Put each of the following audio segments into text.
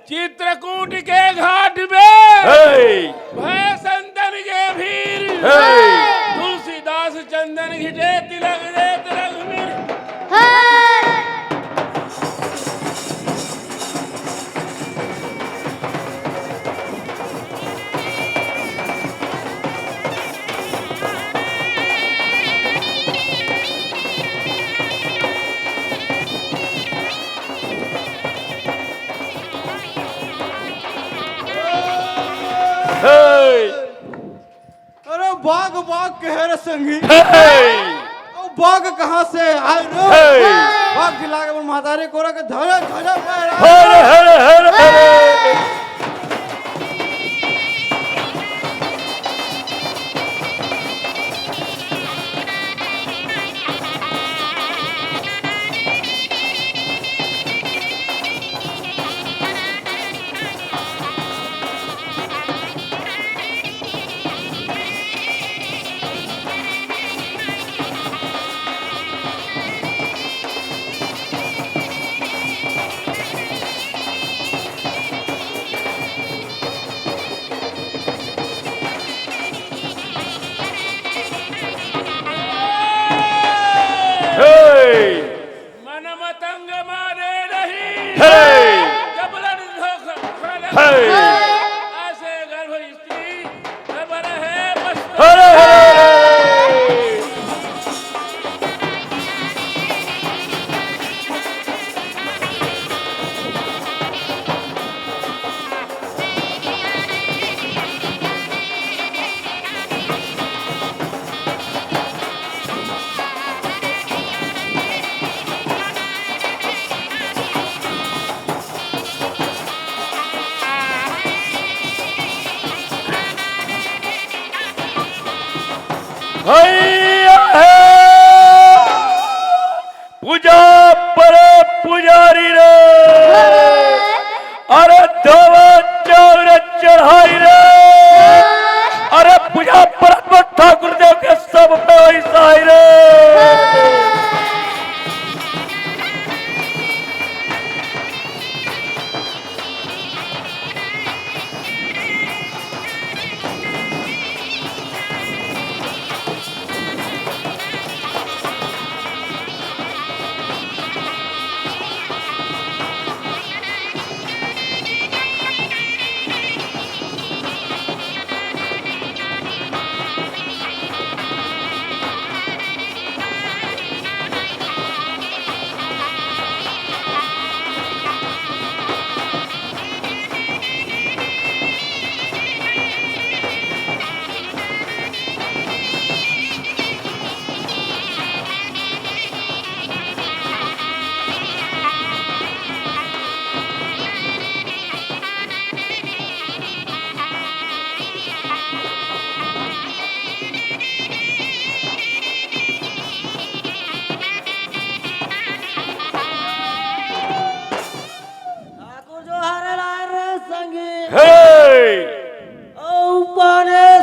चित्रकूट के घाट में भय संतन के भीर तुलसीदास चंदन घिटे तिलक दे तिलक मीर अरे बाग बाग कह रे संगी बाग कहाँ से आए रे बाग दिला के मातारे कोरा के धरे धरे मन मतंग मारे नहीं जबरन धोखा ऐसे गर्भ स्त्री खबर है बस पूजा पर पुजारी रे अरे धोवा चावल चढ़ाई रे अरे पूजा पर ठाकुर देव के सब पे वैसा ही रे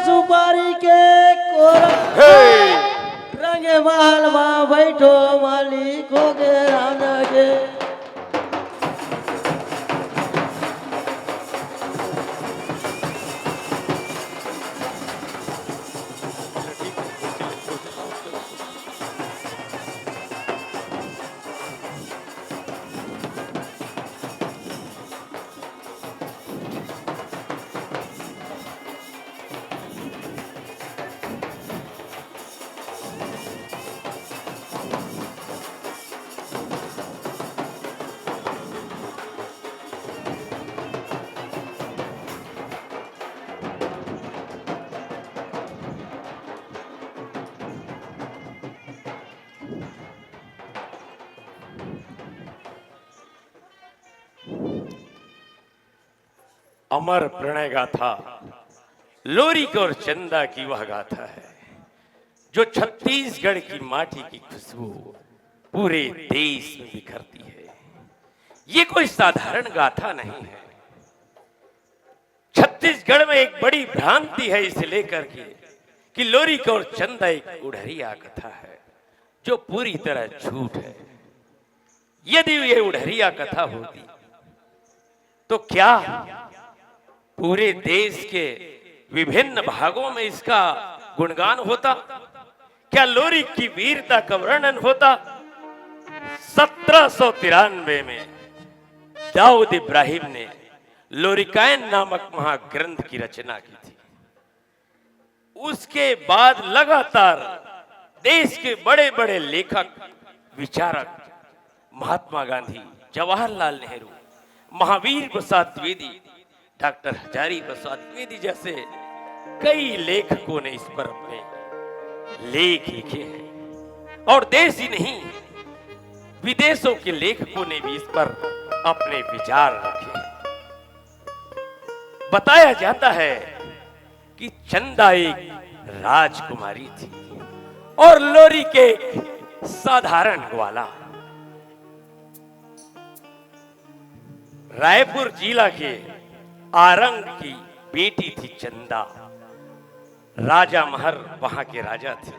सुपारी के कोरा रंगे महल में बैठो मालिक हो गे राना के अमर प्रणय गाथा लोरिक और चंदा की वह गाथा है जो छत्तीसगढ़ की माटी की खुशबू पूरे देश में बिखरती है। ये कोई साधारण गाथा नहीं है। छत्तीसगढ़ में एक बड़ी भ्रांति है इसे लेकर के कि लोरिक और चंदा एक उड़हरिया कथा है जो पूरी तरह झूठ है। यदि ये उड़हरिया कथा होती तो क्या पूरे देश के विभिन्न भागों में इसका गुणगान होता? क्या लोरिक की वीरता का वर्णन होता? 1793 में दाऊद इब्राहिम ने लोरिकायन नामक महाग्रंथ की रचना की थी। उसके बाद लगातार देश के बड़े बड़े लेखक, विचारक, महात्मा गांधी, जवाहरलाल नेहरू, महावीर प्रसाद द्विवेदी, डॉक्टर हजारी प्रसाद द्विवेदी जैसे कई लेखकों ने इस पर अपने लेख लिखे हैं और देश ही नहीं विदेशों के लेखकों ने भी इस पर अपने विचार रखे हैं। बताया जाता है कि चंदा एक राजकुमारी थी और लोरिक एक साधारण ग्वाला। रायपुर जिला के आरंग की बेटी थी चंदा। राजा महर वहां के राजा थे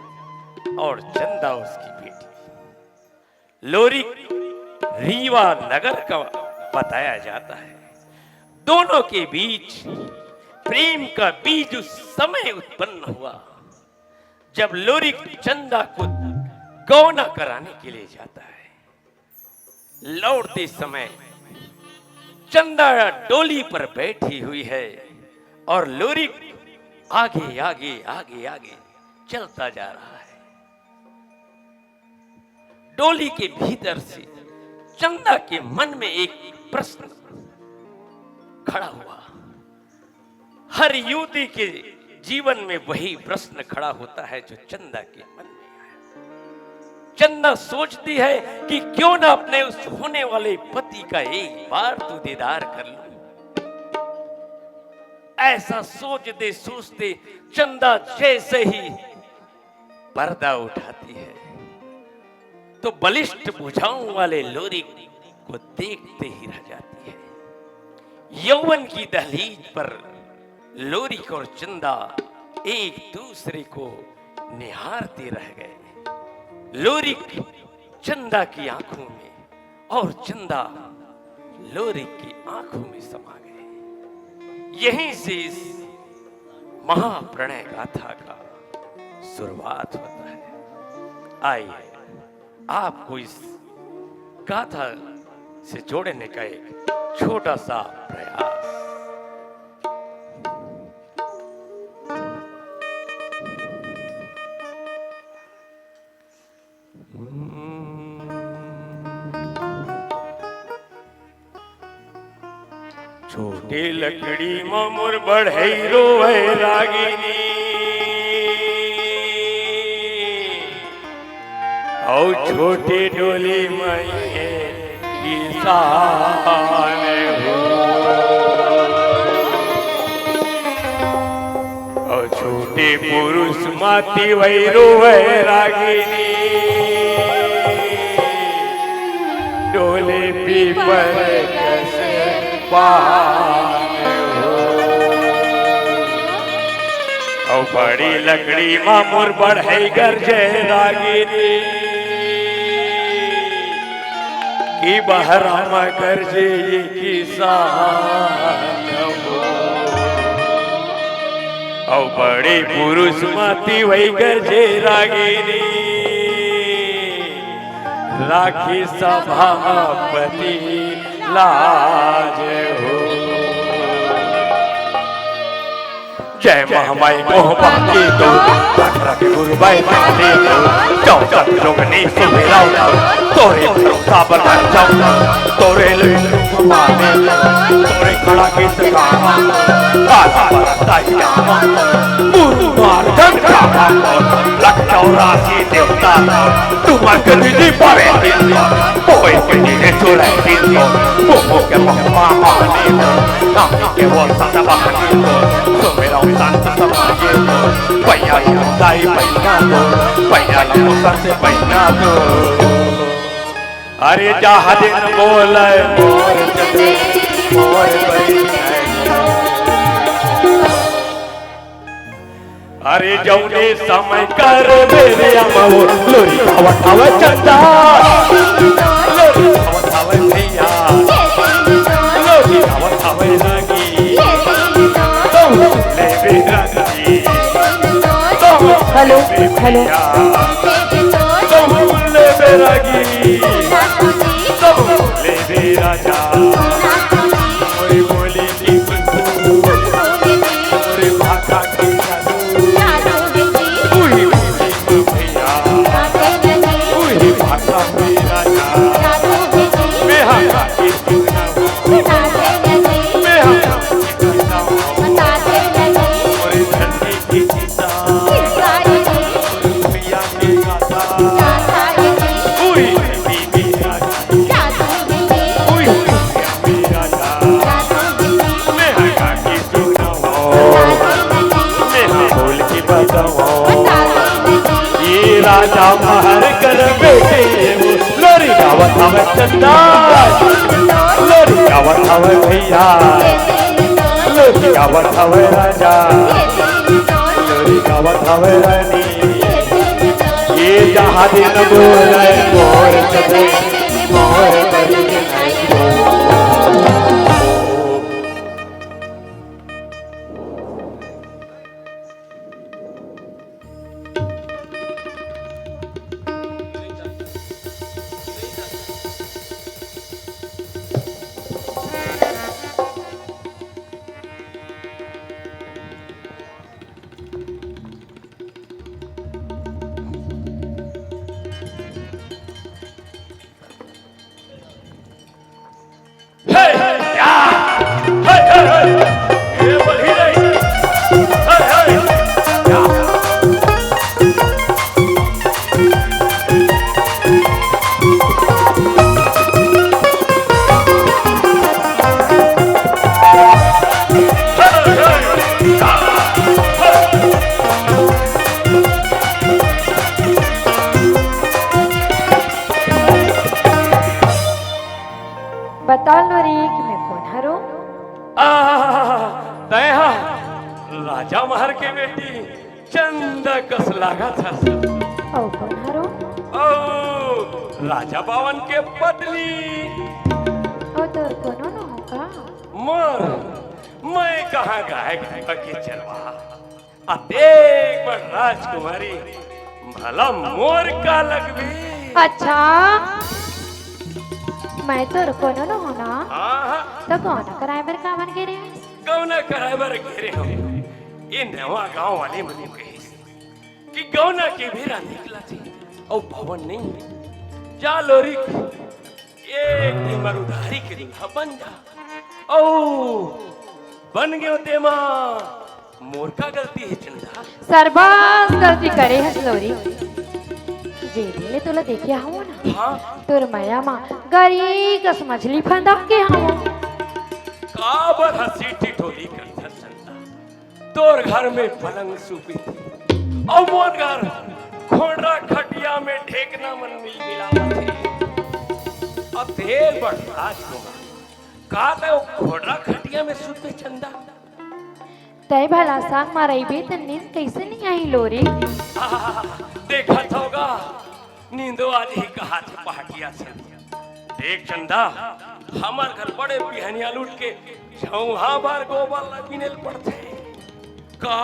और चंदा उसकी बेटी। लोरिक रीवा नगर का बताया जाता है। दोनों के बीच प्रेम का बीज उस समय उत्पन्न हुआ जब लोरिक चंदा को गौना कराने के लिए जाता है। लौटते समय चंदा डोली पर बैठी हुई है और लोरिक आगे आगे आगे आगे चलता जा रहा है। डोली के भीतर से चंदा के मन में एक प्रश्न खड़ा हुआ। हर युवती के जीवन में वही प्रश्न खड़ा होता है जो चंदा के मन में आया। चंदा सोचती है कि क्यों ना अपने उस होने वाले पति का एक बार तो दीदार कर लूं। ऐसा सोचते सोचते चंदा जैसे ही पर्दा उठाती है तो बलिष्ठ भुजाओं वाले लोरिक को देखते ही रह जाती है। यौवन की दहलीज पर लोरिक और चंदा एक दूसरे को निहारते रह गए। लोरिक चंदा की आंखों में और चंदा लोरिक की आंखों में समा गए। यहीं से इस महाप्रणय गाथा का शुरुआत होता है। आइए आपको इस गाथा से जोड़ने का एक छोटा सा प्रयास। छोटे लकड़ी मोर बढ़ई रोए रागिनी और छोटे डोली मैये किसान हो और छोटे पुरुष माती वही रोए रागिनी डोले पीपर कैसे और बड़ी लकड़ी मामुर बढ़ई गरजे रागिनी की बहरामा गरजे ये किसान हो और बड़े पुरुष माती वही गरजे रागिनी राखी सभापति लाज हो। जय महामाई मोह बाकी तो रख गुरुबाई माने तो चौक जोगनी सुमिराओ तोरे भरोसा पर कर जाओ तोरे लुक माने तोरे खड़ा गीत गावा आधा बरसाई जावा मुंह मार धन गावा लख राशि देवता तुम अग्नि पावे कोई कोई चोरा मोमो के मम्मा माने नामी के वो सदा बहाने तो मेरा संत समाजे पैया दाई पैया तो संत पैया तो अरे जहाँ दिन बोले मोर चले मोर बड़ी अरे जौने समय कर मेरे अमो लोरी खावा चंदा लोरी खावा भैया लोरी खावा लगी तुम ले बेरंगी हेलो हेलो तुम ले बेरंगी तुम ले बेराजा मोरी बोली दी मोरी भाका की राजा महर कर बेटे लोरी गावत हवे चंदा लोरी गावत हवे भैया लोरी गावत हवे राजा लोरी गावत हवे रानी ये जहाँ दिन बोले मोर चले मोर बड़ी बताओ लोरी कि मैं कौन हरो राजा महर के बेटी चंद कस लागा था ओ कौन हरो ओ राजा बावन के पत्नी ओ तो कोनो न होगा मैं कहाँ गाय के चलवा अतेक बड़ राजकुमारी भला मोर का लगवी अच्छा मैं तो कोनो न होना तो कौन कराए बर का बन गे रे गौना कराए बर घेरे हम ये नवा गांव वाले मनु कही कि गौना के भेरा निकला थी और भवन नहीं जा लोरी एक निमर उधारी के दूल्हा बन जा ओ बन गयो ते मां मोर का गलती है चंदा सर्वास गलती करे है लोरी जे दिले तोला देखिया हूं ना हां तोर माया मां गरी कस मछली फंदा के हूं काबर हंसी टिटोली कर चंदा तोर घर में पलंग सूपी थी और मोर घर खोड़ा खटिया में ढेकना मन मिल मिला थी अब देर बढ़ राजकुमार का तो खोड़ा खटिया में सूपे चंदा तय भला सांग मारई बे त नींद कैसे नहीं आई लोरी देखा होगा नींदो आज ही कहा था पहाटिया से देख चंदा हमार घर बड़े बिहनिया लूट के झौहा बार गोबर लगिनेल पड़ते का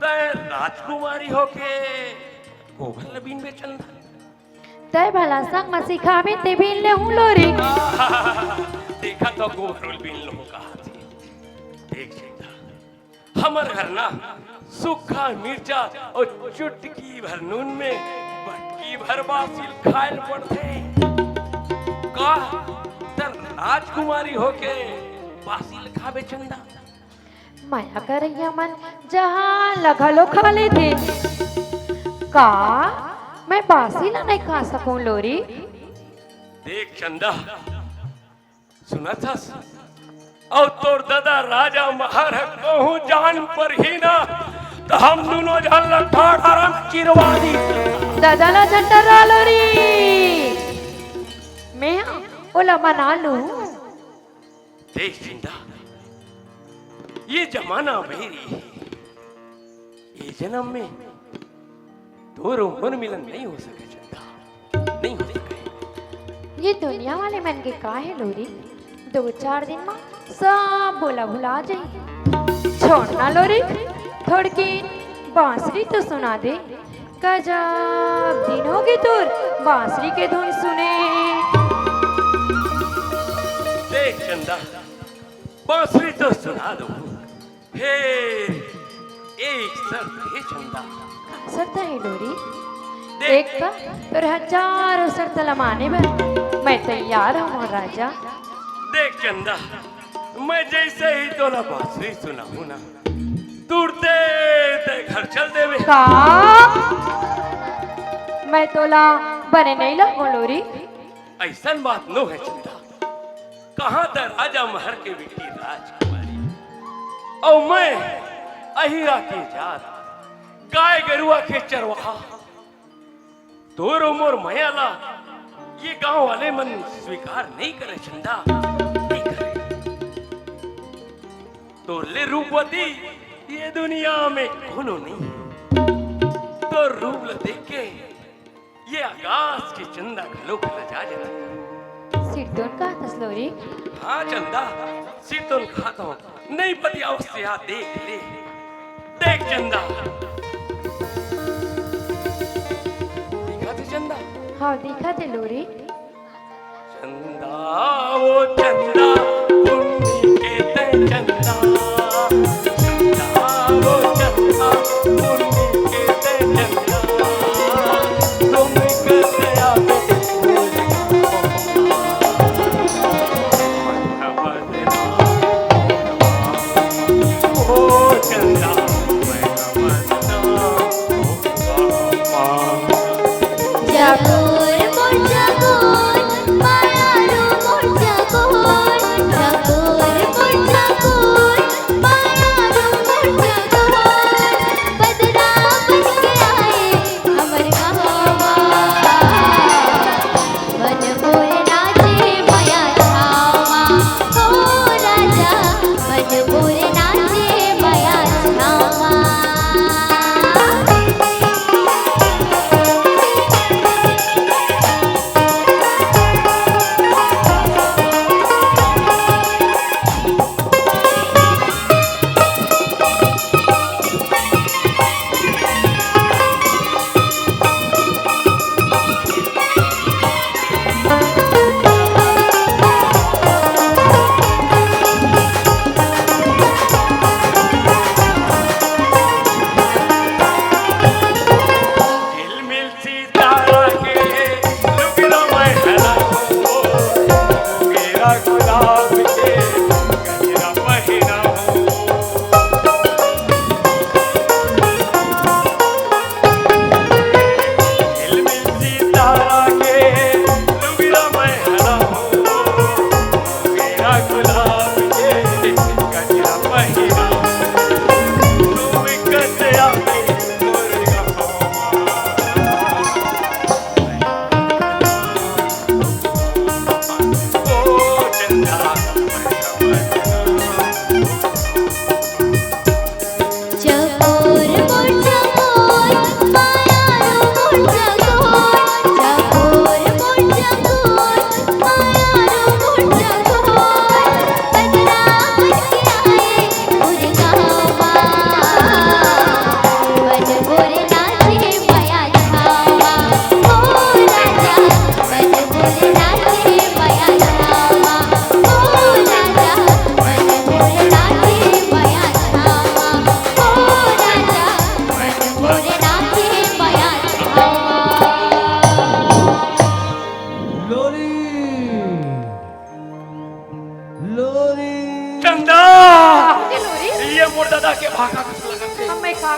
तय राजकुमारी होके गोबर लबीन बे चंदा तय भला सांग मा सिखावे ते भी ले हूं लोरी देखा तो गोबर बीन लो कहा थी देख चंदा हमार घर ना सूखा मिर्चा और चुटकी भर नून में बटकी भर बासिल खायल पड़ते का तर राजकुमारी होके बासिल खाबे चंदा माया करैया मन जहां लगलो खा ले थे का मैं बासी ला नहीं खा सकूं लोरी? देख चंदा, सुना था और तोर दादा राजा महाराज कहूँ जान पर ही ना तो हम दोनों जान लट्ठा आराम चिरवा दी। दादा ला झंडा लोरी मैं ओला मना लूं। देख चंदा, ये जमाना मेरी है, ये जन्म में दो मन मिलन नहीं हो सके चंदा, नहीं हो सके। ये दुनिया वाले मन के का है लोरी? 2-4 दिन में सब बोला भुला जाए। छोड़ना लोरी, थोड़की बांसुरी तो सुना दे। गजब दिन होगी तुर बांसुरी के धुन सुने। देख चंदा, बांसुरी तो सुना दो, हे एक शर्त है चंदा। शर्त है लोरी? देख का तुर हजारों शर्त लमाने में मैं तैयार हूँ राजा। देख चंदा, मैं जैसे ही तोला बांसुरी सुनाऊं ना, तुरते ते घर चल देवे। का मैं तोला बने नहीं लगो लोरी? ऐसा बात नो है चंदा, कहाँ तक राजा महर के बेटी राजकुमारी और मैं अहिरा के जात गाय गरुआ के चरवाहा, तोर मोर मयाला ये गांव वाले मन स्वीकार नहीं करे चंदा, नहीं करे। तो ले रूपवती ये दुनिया में कोनो नहीं, तो रूप ल देख के ये आकाश की चंदा घलो लजा जाता। सिरदोन का तसलोरी? हाँ चंदा, सिर तो खाता हूँ, नहीं पति अवस्था देख ले। देख चंदा, दिखा दे चंदा। हाँ दिखा दे लोरी। चंदा वो चंदा, पुण्य के ते चंदा, चंदा वो चंदा, पुण्य के ते चंदा, तुम कैसे आवे ओ चंदा, जागोर मोर जागोर मायारू मोर जागोर जागोर मोर जागोर मायारू मोर जागोर बदरा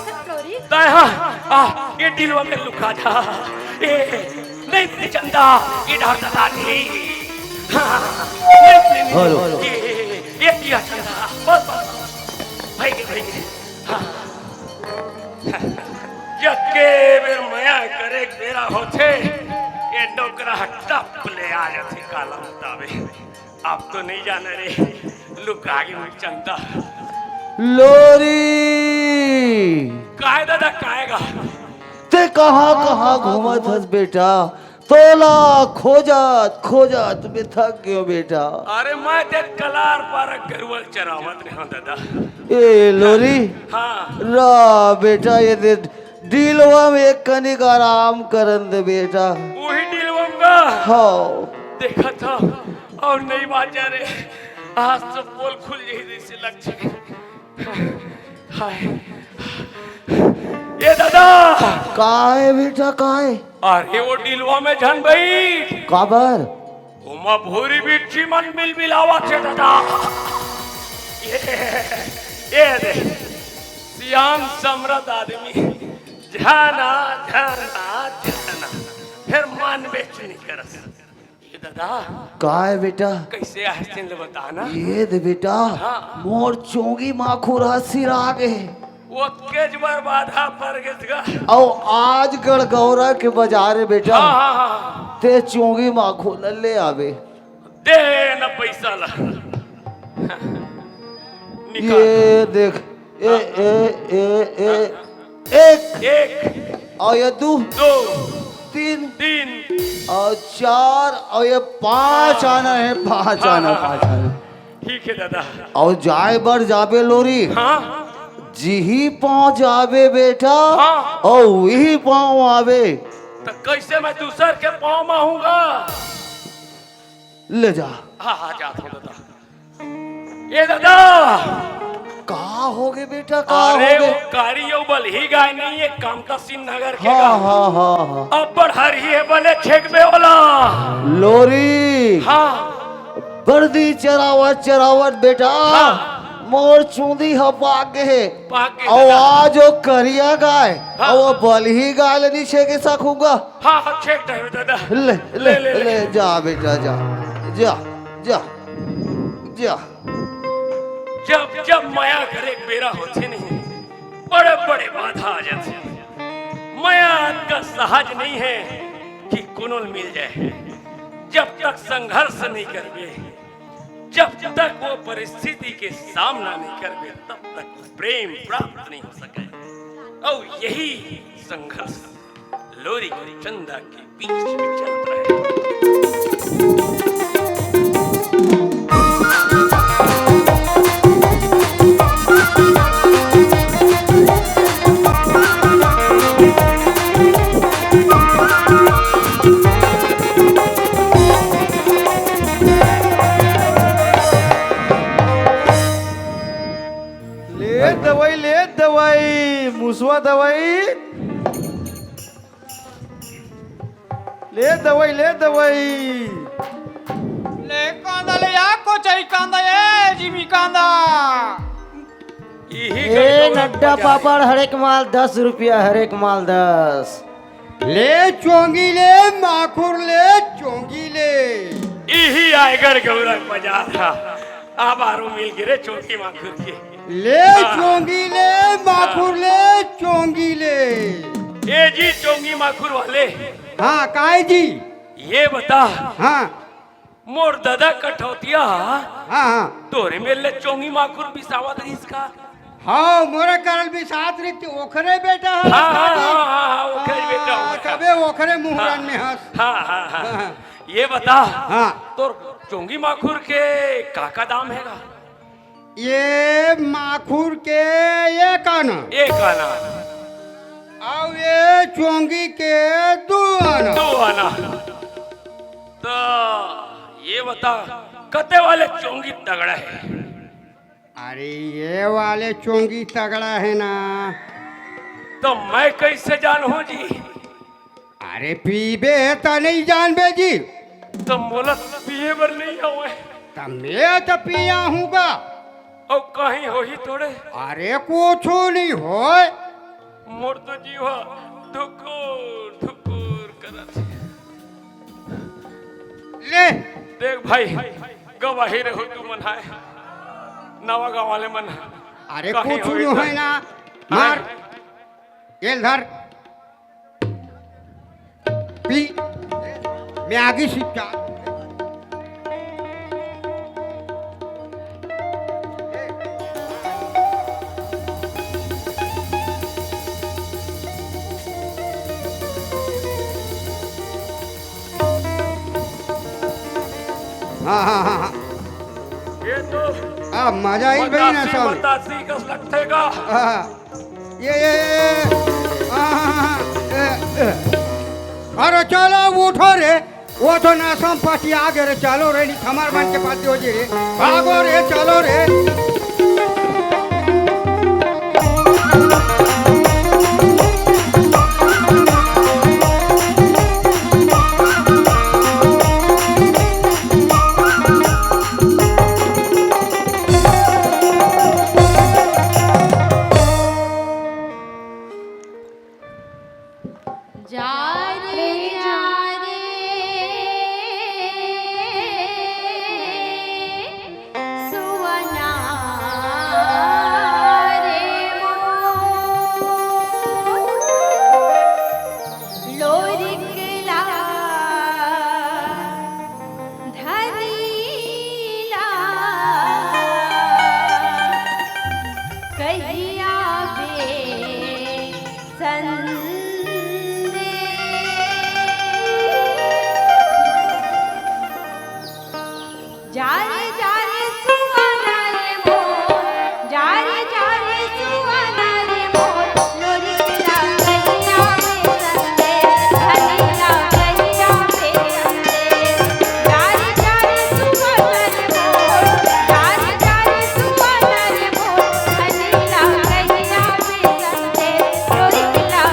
कर लोरी ये दिलवा में लुका था ये नहीं मेरी चंदा ये डॉक्टर दादी हेलो। ये किया चंदा बस भाई हाँ यके बेर माया करे बेरा होते ये डोकरा टप ले आ जाती काला मुताबे आप तो नहीं जाने रे लुका गई चंदा लोरी काय दादा कायगा ते कहाँ कहाँ घूमत हस बेटा तोला खोजत खोजत में थक गयो बेटा। अरे मैं ते कलार पर गरुवल चरावत रहा दादा ए लोरी हाँ रा बेटा ये दे दिलवा में एक कनिक आराम करन दे बेटा। वही दिलवंगा हाँ देखा था और नहीं बात जा रे आज तो पोल खुल यही जैसे लग छे हाय ये दादा का है बेटा का है अरे वो दिलवा में झन भाई काबर उमा भूरी बिच्छी मन मिल मिलावा थे दादा ये दे सियान सम्राट आदमी जाना जाना जाना फिर मान बेच नहीं कर ये दादा का है बेटा कैसे हसीन ले बताना ये दे बेटा हाँ। मोर चोंगी माखुर हसीर आगे वो केज बार बाधा पर गया औ आज गड़गौरा के बाजारे बेटा हाँ हाँ हाँ ते चोंगी माखुर ले आवे दे न पैसा ला निकाल ये देख ए ए ए ए एक और ये दो दो तीन तीन और चार और ये पांच आना है पांच आना पांच आना ठीक है दादा और जाए बर जाबे लोरी हाँ जी ही पाँव जावे बेटा हाँ। और वही पाँव आवे तो कैसे मैं दूसर के पाँव में आऊंगा ले जा हाँ हाँ जाता हूँ दादा ये दादा कहा हो गए बेटा कहा अरे हो वो गए कारी यो बल ही गाय नहीं है कामता सिंह नगर के हाँ गा हाँ हाँ हाँ अब बढ़ ही है बले छेकबे वाला लोरी हाँ बर्दी चरावट चरावट बेटा हाँ। मोर चूंदी पाके है पाके और दादा। आज वो करिया गाय हाँ। और वो बलही गाय ले नीचे के सकूंगा हाँ हाँ छेक टाइम दादा ले ले ले जा बेटा जा जा जा जा जब जब माया करे बेरा होते नहीं बड़े बड़े बाधा आ जाते माया का सहज नहीं है कि कुनल मिल जाए जब तक संघर्ष नहीं करबे जब तक वो परिस्थिति के सामना नहीं करबे तब तक प्रेम प्राप्त नहीं हो सके और यही संघर्ष लोरी और चंदा के बीच में चल रहा है ले दवाई मुसवा दवाई ले दवाई ले कांदा ले याको चाहिए कांदा ये जिमी कांदा यही ए कई लोग नड्डा बाजार- पापड़ हर एक माल 10 रुपया हर एक माल 10। ले चोंगी ले माखुर ले चोंगी ले यही आयगर गौरव बाजार था अब आरो मिल गिरे चौकी माखुर के ले चोंगी ले माखुर ले चोंगी ले। ए जी चोंगी माखुर वाले हाँ काय जी ये बता हाँ मोर दादा कठौतिया हाँ हाँ तोरे में ले चोंगी माखुर बिसावत रही इसका हाँ मोरा करल भी साथ रहते ओखरे बेटा है हाँ हाँ हाँ हाँ हाँ ओखरे बेटा ओखरे। कबे ओखरे मुहरन में हंस हाँ हाँ हाँ ये बता हाँ तो चोंगी माखुर के काका दाम हैगा ये माखुर के ये काना एक आना और ये चोंगी के दो आना दो आना तो ये बता कते वाले चोंगी तगड़ा है अरे ये वाले चोंगी तगड़ा है ना तो मैं कैसे जानू जी अरे पीबे है तो नहीं जानबे जी तो मोला पिए बर नहीं हुए तब मैं तो पिया हूँगा और कहीं हो ही थोड़े अरे कुछ नहीं होए मोर तो जीव धुकुर धुकुर करत है। ले देख भाई गवाही रहो तू मन है नवा गाँव वाले मन अरे कहीं कुछ होई नहीं तो- है ना मार ये धर पी मैं आगे सीखता हाँ हाँ हाँ हाँ ये तो अब मजा ही भाई ना सब मतासी कस लगते का हाँ, ये अरे चलो उठो रे वो तो ना संपत्ति आगे रे चलो रे हमार मन के पास हो जी रे भागो रे चलो रे जा रे सुवना रे लोरिकला धनीला कहिया बे जारे जारे सुवाना रे मोर जारे जारे सुवाना रे मोर लोरी किला कहिया में संदे हनीला कहिया में संदे जारे जारे सुवाना रे मोर जारे जारे सुवाना रे मोर हनीला कहिया में संदे लोरी किला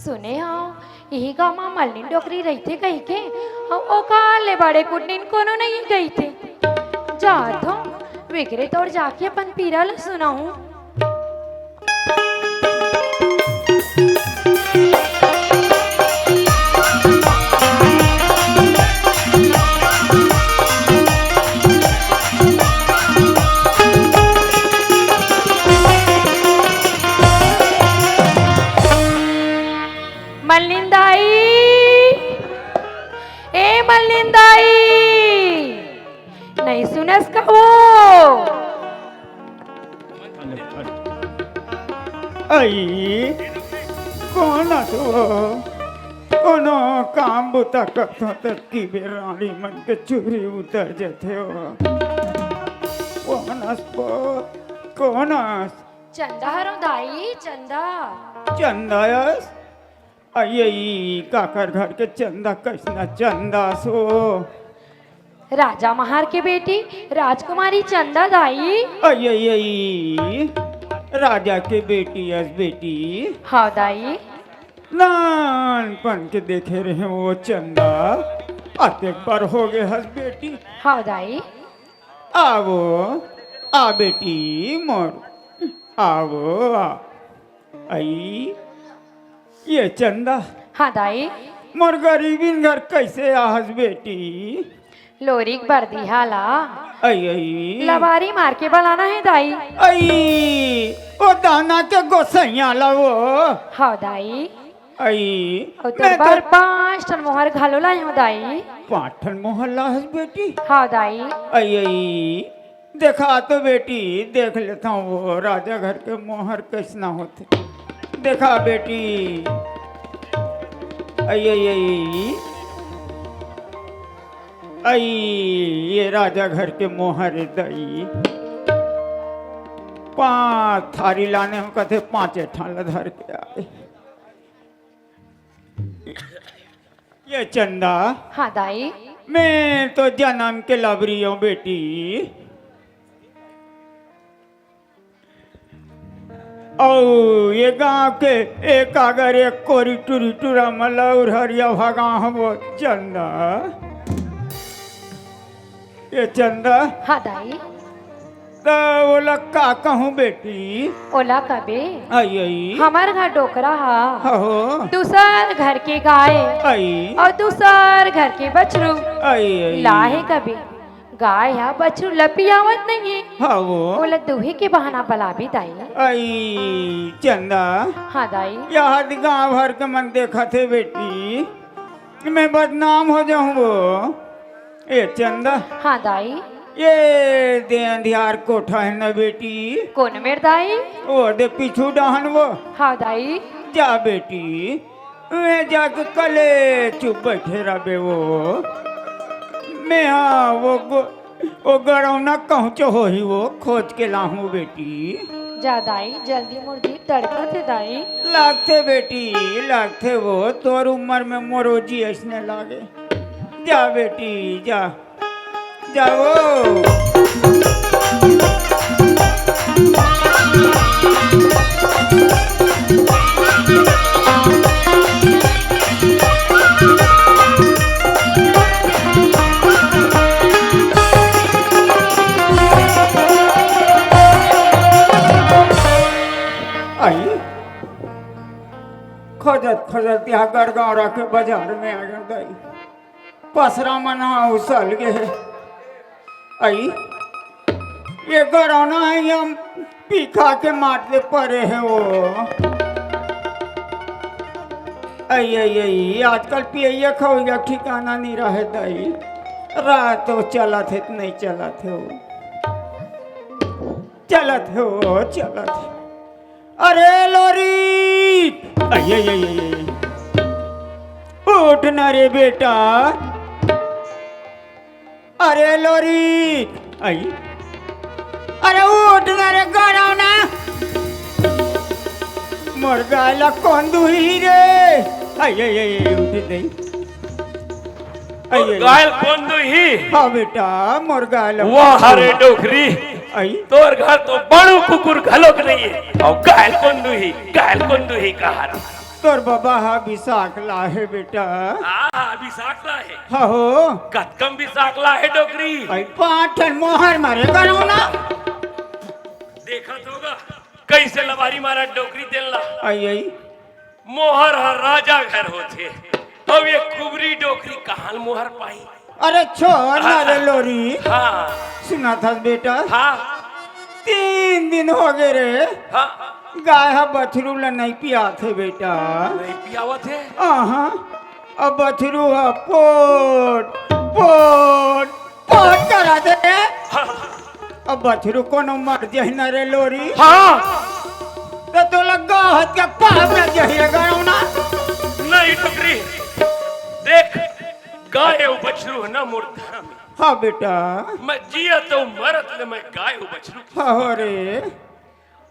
सुने हाँ यही गाँव में मल्लिन डोकरी रही थे कही के हम ओ काले बड़े कुटनीन कोनो नहीं गई थे जात हो विगरे तोड़ जाके अपन पीरा ला सुनाऊं। मल्लिंदाई ए मल्लिंदाई नहीं सुनस का वो आई कौन तो कोनो काम बुता कथो तक की बेरानी मन के चूरी उतर जाते हो कौन चंदा हरो दाई चंदा चंदायस आई काकर घर के चंदा कैसना चंदा सो राजा महार के बेटी राजकुमारी चंदा दाई आई राजा के बेटी यस बेटी हाँ दाई नानपन के देखे रहे वो चंदा आते बार हो गए हस बेटी हाँ दाई आवो आ बेटी मोर आवो आ आई ये चंदा हाँ दाई मोर गरीबीन घर कैसे आहस बेटी लोरिक बर्दी हाला आई लबारी मार के बलाना है दाई आई ओ दाना के गोसैया लवो हाँ दाई आई और तो बार 5 टन मोहर घालो लाई हूँ दाई पाठन मोहल्ला हस बेटी हाँ दाई आई देखा तो बेटी देख लेता हूँ वो राजा घर के मोहर कैसना होते देखा बेटी आई ये राजा घर के मोहर दई 5 थारी लाने हम कहते 5 ठाल धर के आए ये चंदा हाँ दाई मैं तो जन्म के लबरी हूँ बेटी और ये गांव के एक अगर एक कोरी टूरी टूरा मलौर हरिया भगा वो चंदा ये चंदा हाँ दाई तो बोला का कहूँ बेटी ओला कबे आई हमार घर डोकरा हा हो दूसर घर के गाय आई और दूसर घर के बछरू आई लाहे कबे गाय या बछरू लपियावत नहीं है हाँ वो ओला दूहे के बहाना बला भी दाई आई चंदा हाँ दाई यहाँ गाँव भर के मन देखा थे बेटी मैं बदनाम हो जाऊँ वो ये चंदा हाँ दाई ये दे अंधियार कोठा है ना बेटी कौन मेर दाई वो दे पीछू डहन वो हाँ दाई जा बेटी वे जाके कले चुप बैठे रहे वो मैं हाँ वो गरौना कहूँ हो ही वो खोज के लाहूँ बेटी जा दाई जल्दी मुर्दी तड़का थे दाई लागते बेटी लागते वो तोर उम्र में मोरोजी ऐसने लागे जा बेटी जा जाओ आई खोजत यहाँ गड़गावरा के बाजार में आ गया दाई पसरा मना उसल गए आई ये गरौना है हम पीखा के मारते पड़े हैं वो आई आजकल पिया खोया ठिकाना नहीं रहे दाई रात तो चला थे नहीं चला थे वो चला थे अरे लोरी आई उठ ना रे बेटा अरे लोरी आई अरे उठ ना रे गरौना मर गाला कौन दुही रे आई उठ नहीं गायल कौन ही हाँ बेटा मोर गाला वाह हरे डोकरी आई तोर घर तो बड़ू कुकुर घलोक नहीं है और गायल कौन ही कहा तोर बाबा हा विशाख लाहे बेटा विशाखला है हो कतकम विशाखला है डोकरी आई पाठन मोहर मारे करो ना देखा होगा कैसे लबारी मारा डोकरी देला आई मोहर हर राजा घर होते अब ये कुबरी डोकरी कहाँ मोहर पाई अरे छोड़ ना रे लोरी हाँ सुना था बेटा हाँ 3 दिन हो गए रे हाँ गाय हा बछरू ला नहीं पिया थे बेटा नहीं पियावत है अब बछरू हा पोट पोट पोट करा दे अब बछरू कोनो मर जाहि ना रे लोरी हाँ तो लगा हाथ के पाप लग जाहि गयो ना नहीं डोकरी देख गाय और बछरू है ना मुर्दा में हाँ बेटा मैं जिया तो मरत ले मैं गाय और बछरू हाँ रे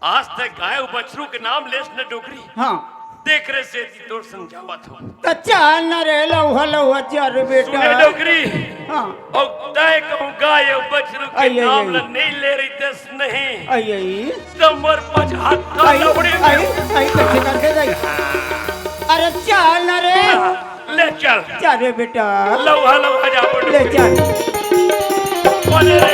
आज तक गाय और बछरू के नाम लेस न डोकरी हाँ देख रहे से तोर समझावत हो तो चल न रे लौहा लौहा चल बेटा सुने डोकरी हाँ और तय कहूँ गाय और बछरू के आई, आई, नाम आई। ल नहीं ले रही दस नहीं आई तो मर पच हाथ का आई लबड़ी आई आई कैसे करके गई अरे चल न रे ले चल चल रे बेटा लौहा लौहा जा पड़ ले चल बोले रे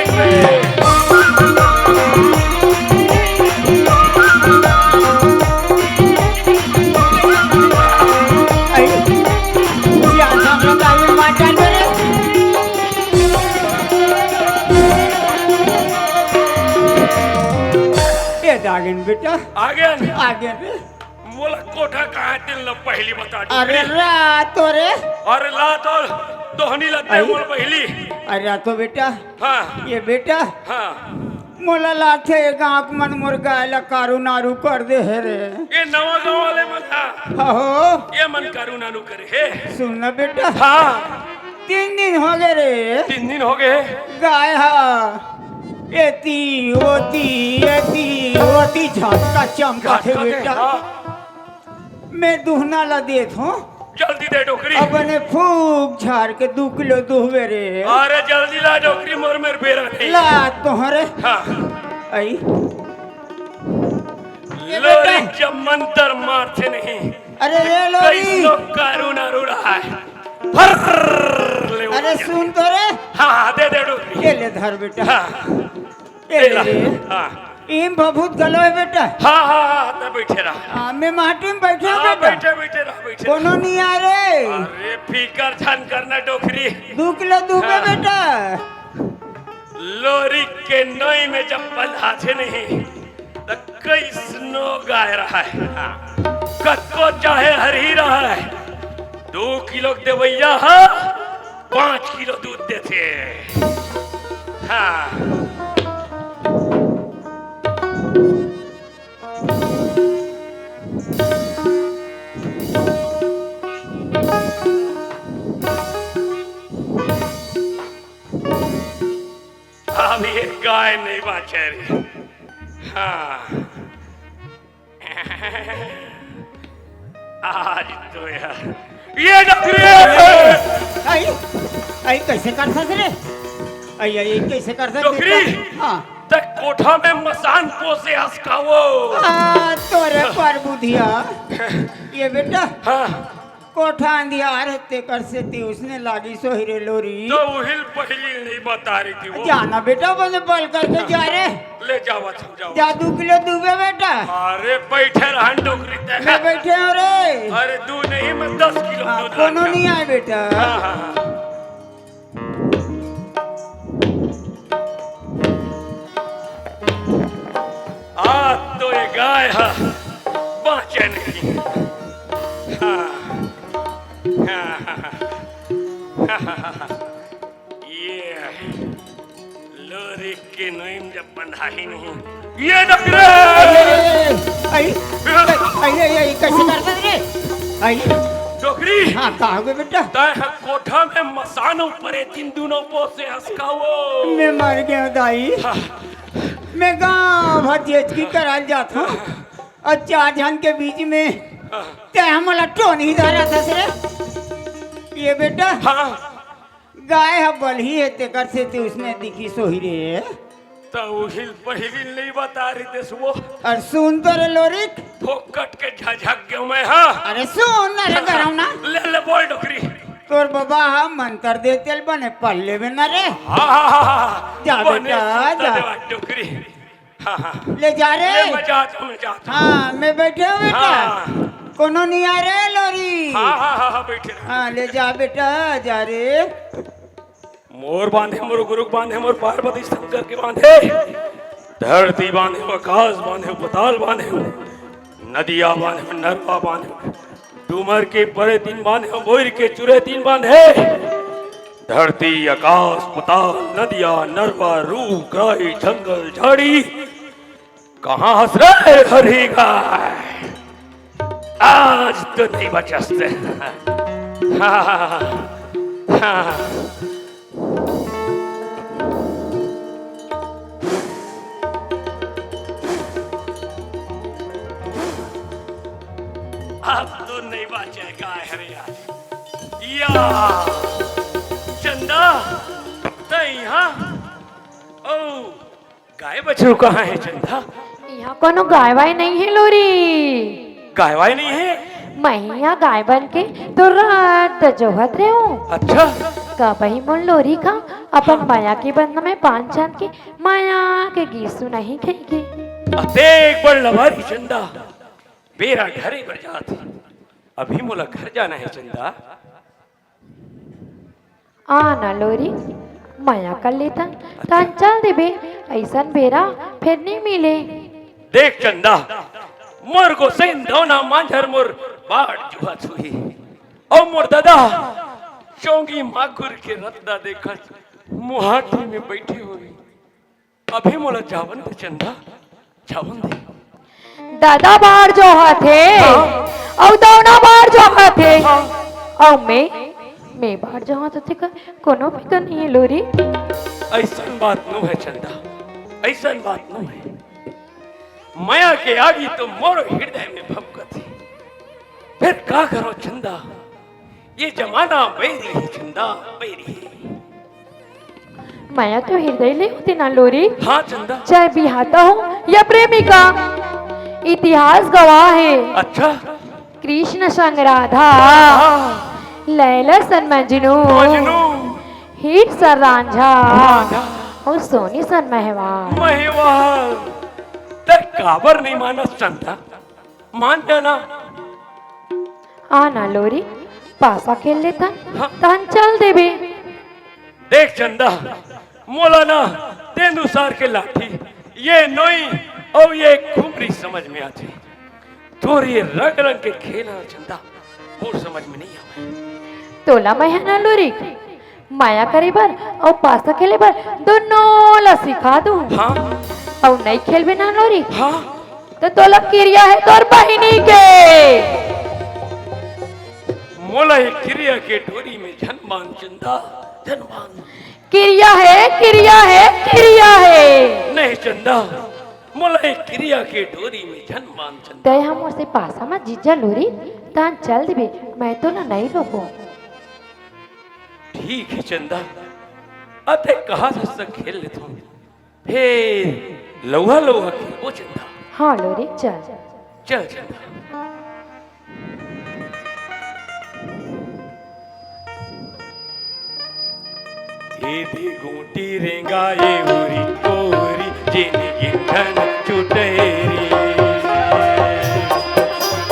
आई या सामने गाय मार चल रे ये दागिन बेटा आगे आगे रे मोला कोठा कहाँ दिल न पहली बता अरे डोकरी रात तो रे अरे ला तो दोहनी लगते आई। मोल पहली अरे रात तो बेटा हाँ ये बेटा हाँ मोला लाथे गाँव मन मुर गायला कारू नारू कर दे है रे ये नवा गाँव वाले मन था हो ये मन करू नानू करे है सुन ना बेटा हाँ 3 दिन हो गए रे 3 दिन हो गए गाय हा एती ओती झटका चमका थे बेटा हाँ, मैं दुहना ला देत हूँ जल्दी दे डोकरी अपने फूक झाड़ के 2 किलो दुहवे रे अरे जल्दी ला डोकरी मोर मेर बेरा नहीं ला तोहरे हाँ आई लोरी जब मंतर मारते नहीं अरे रे लोरी कैसो कारू नारू रहा है फर्र ले अरे उड़ सुन तो रे हाँ हाँ दे दे डोकरी ये ले धर बेटा हाँ ये दे ले ला रे हाँ इम बहुत गलो है बेटा हाँ हाँ हाँ तो बैठे रहा मैं माटी में बैठे हूँ हाँ बेटा बैठे बैठे रहा बैठे कोनो नहीं आ रे अरे फिकर छन करना डोकरी 2 किलो दूबे हाँ। बेटा लोरी के नई में जब बंधाते नहीं तो कैसनो गाय रहा है हाँ। कत्को चाहे हर ही रहा है 2 किलो देवैया है 5 किलो दूध देते हाँ अब ये गाय नहीं बाचे रे हाँ आज तो यार ये डकरी आई आई कैसे कर सकते रे आई आई कैसे कर सकते डोकरी हाँ तक कोठा में मसान पोसे हसकावो तोरे पर बुधिया ये बेटा हाँ कोठा अंधियार ते कर से ती उसने लागी सो हिरे लोरी तो उहिल पहली नहीं बता रही थी वो जाना बेटा बने बल करके जा रे ले जाओ समझाओ जा 2 किलो दूबे बेटा अरे बैठे रहन डोकरी मैं तक बैठे हूँ रे अरे दूध नहीं मैं 10 किलो हाँ, दूध कोनो लाके नहीं आए बेटा हाँ हाँ हाँ आज तो ये गाय है बाँचे नहीं हाँ हाँ हाँ हाँ ये लोरी के नोइम जब बंधाई नहीं ये डकरे आई आई आई आई कैसे कर सकते रे आई डोकरी हाँ कहा गए बेटा तय कोठा में मसानों परे 3 दिनों पोसे हंसकावो मैं मर गया दाई हाँ, मैं गाँव भतीज की करा जाता हूँ और 4 जन के बीच में ते हमारा टोन ही धरा था सर ये बेटा हाँ गाय है बल ही है ते कर से ते उसने दिखी सोही रे तो हिल पहिली नहीं बता रही थे सुबह और सुन तो रे लोरिक, फोकट के झझक गयो मैं। हाँ अरे सुन रे गरौना, ले बोल डोकरी। तोर बाबा हम मंत्र देते बने पल्ले में न रे। हाँ हाँ हाँ जा बने बेटा, सुनता जा। देवा डोकरी। हाँ हाँ ले जा रे। ले मैं जाता हूँ। हाँ मैं बैठे हूँ बेटा, हाँ कोनो नहीं आ रहे लोरी। हाँ हाँ हाँ बैठे रहो। हाँ ले जा बेटा, जा रे। मोर बांधे मोर गुरु बांधे मोर पार्वती शंकर के बांधे, धरती बांधे आकाश बांधे पताल बांधे, नदिया बांधे नरवा बांधे, डूमर के परे तीन बांधे मोर के चुरे तीन बांधे, धरती आकाश पताल नदिया नरवा रू गाय जंगल झाड़ी, कहाँ हंस रहे हरी गाय, आज तो नहीं बचते। हाँ हाँ हाँ अब तो नहीं बचेगा हरे या चंदा तई। हाँ ओ गाय बछरू कहाँ है चंदा? यहाँ कोनो गाय वाय नहीं है लोरी। गाय वाय नहीं है? मैं यहाँ गाय बन के तो रात जोहत रहे हूँ। अच्छा कबही मोल लोरी का अपन माया के बंधन में पान चांद के माया के गीत सुनाही कहेगी। अतेक बड़ लवारी चंदा, बेरा घरे पर जाती, अभी मोला घर जाना है चंदा। आना लोरी माया कर लेता तान चल देबे, ऐसा बेरा फिर नहीं मिले। देख चंदा, मोर को सेन धोना मांझर मोर बाढ़ जुहा छुही, और मोर दादा चौंगी माकुर के रत्ता देखत मुहाटी में बैठी हुई, अभी मोला जावन दे चंदा, जावन दे। दादा बाहर जो थे और दौना बाहर जो थे और मैं बाहर जो थे कोनो फिकर नहीं है लोरी। ऐसा बात नो है चंदा, ऐसा बात नो है। माया के आगी तो मोर हृदय में भपकत है, फिर का करो चंदा, ये जमाना बैरी है चंदा, बैरी है। माया तो हृदय ले होती ना लोरी। हाँ चंदा। चाहे बिहाता हो या प्रेमिका, इतिहास गवाह है। अच्छा कृष्ण संग राधा, लैला सन मजनू, मजनू हीर सन रांझा और सोनी सन महवार। महिवाल तक काबर नहीं माना चंदा, मान जाना। आना लोरी पासा खेल लेता हाँ। तहन चल देबे। देख चंदा, मौलाना तेंदुसार के लाठी ये नोई और ये खुमरी समझ में आती, तोर ये रंग रंग के खेल है चंदा, और समझ में नहीं आवे। तोला मैं लोरी माया करे बर और पासा खेले बर दोनों ला सिखा दूं। हाँ और नहीं खेलबे ना लोरी हाँ तो तोला क्रिया है तोर बहिनी के। मोला ये क्रिया के डोरी में जनमान चंदा, जनमान। क्रिया है क्रिया है क्रिया है। नहीं चंदा, मोला ये क्रिया के डोरी में जनमान चंदा। तय हम उसे पासा में जीजा लोरी तहन चल देबे, मैं तो ना नहीं रोको। ठीक है चंदा, अते कहा से खेल लेता हूँ, फिर लोहा लोहा खेलो चंदा। हाँ लोरी चल। चल चंदा। ये दी गुंटी रेंगा ये उरी कोरी जिन गिंधन चुटेरी,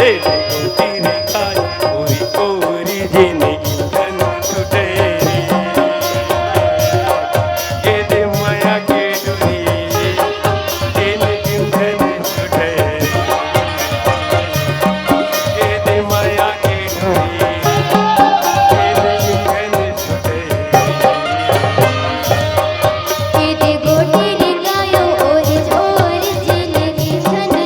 ये दी गुंटी रेंगा ये उरी कोरी जिन गिंधन चुटेरी, ये दे माया के डोरी जिन गिंधन चुटेरी, ये दे माया के डोरी जिन गिंधन चुटेरी। केते गोटी रे गायो ओरिज ओरिज जिंदगी धन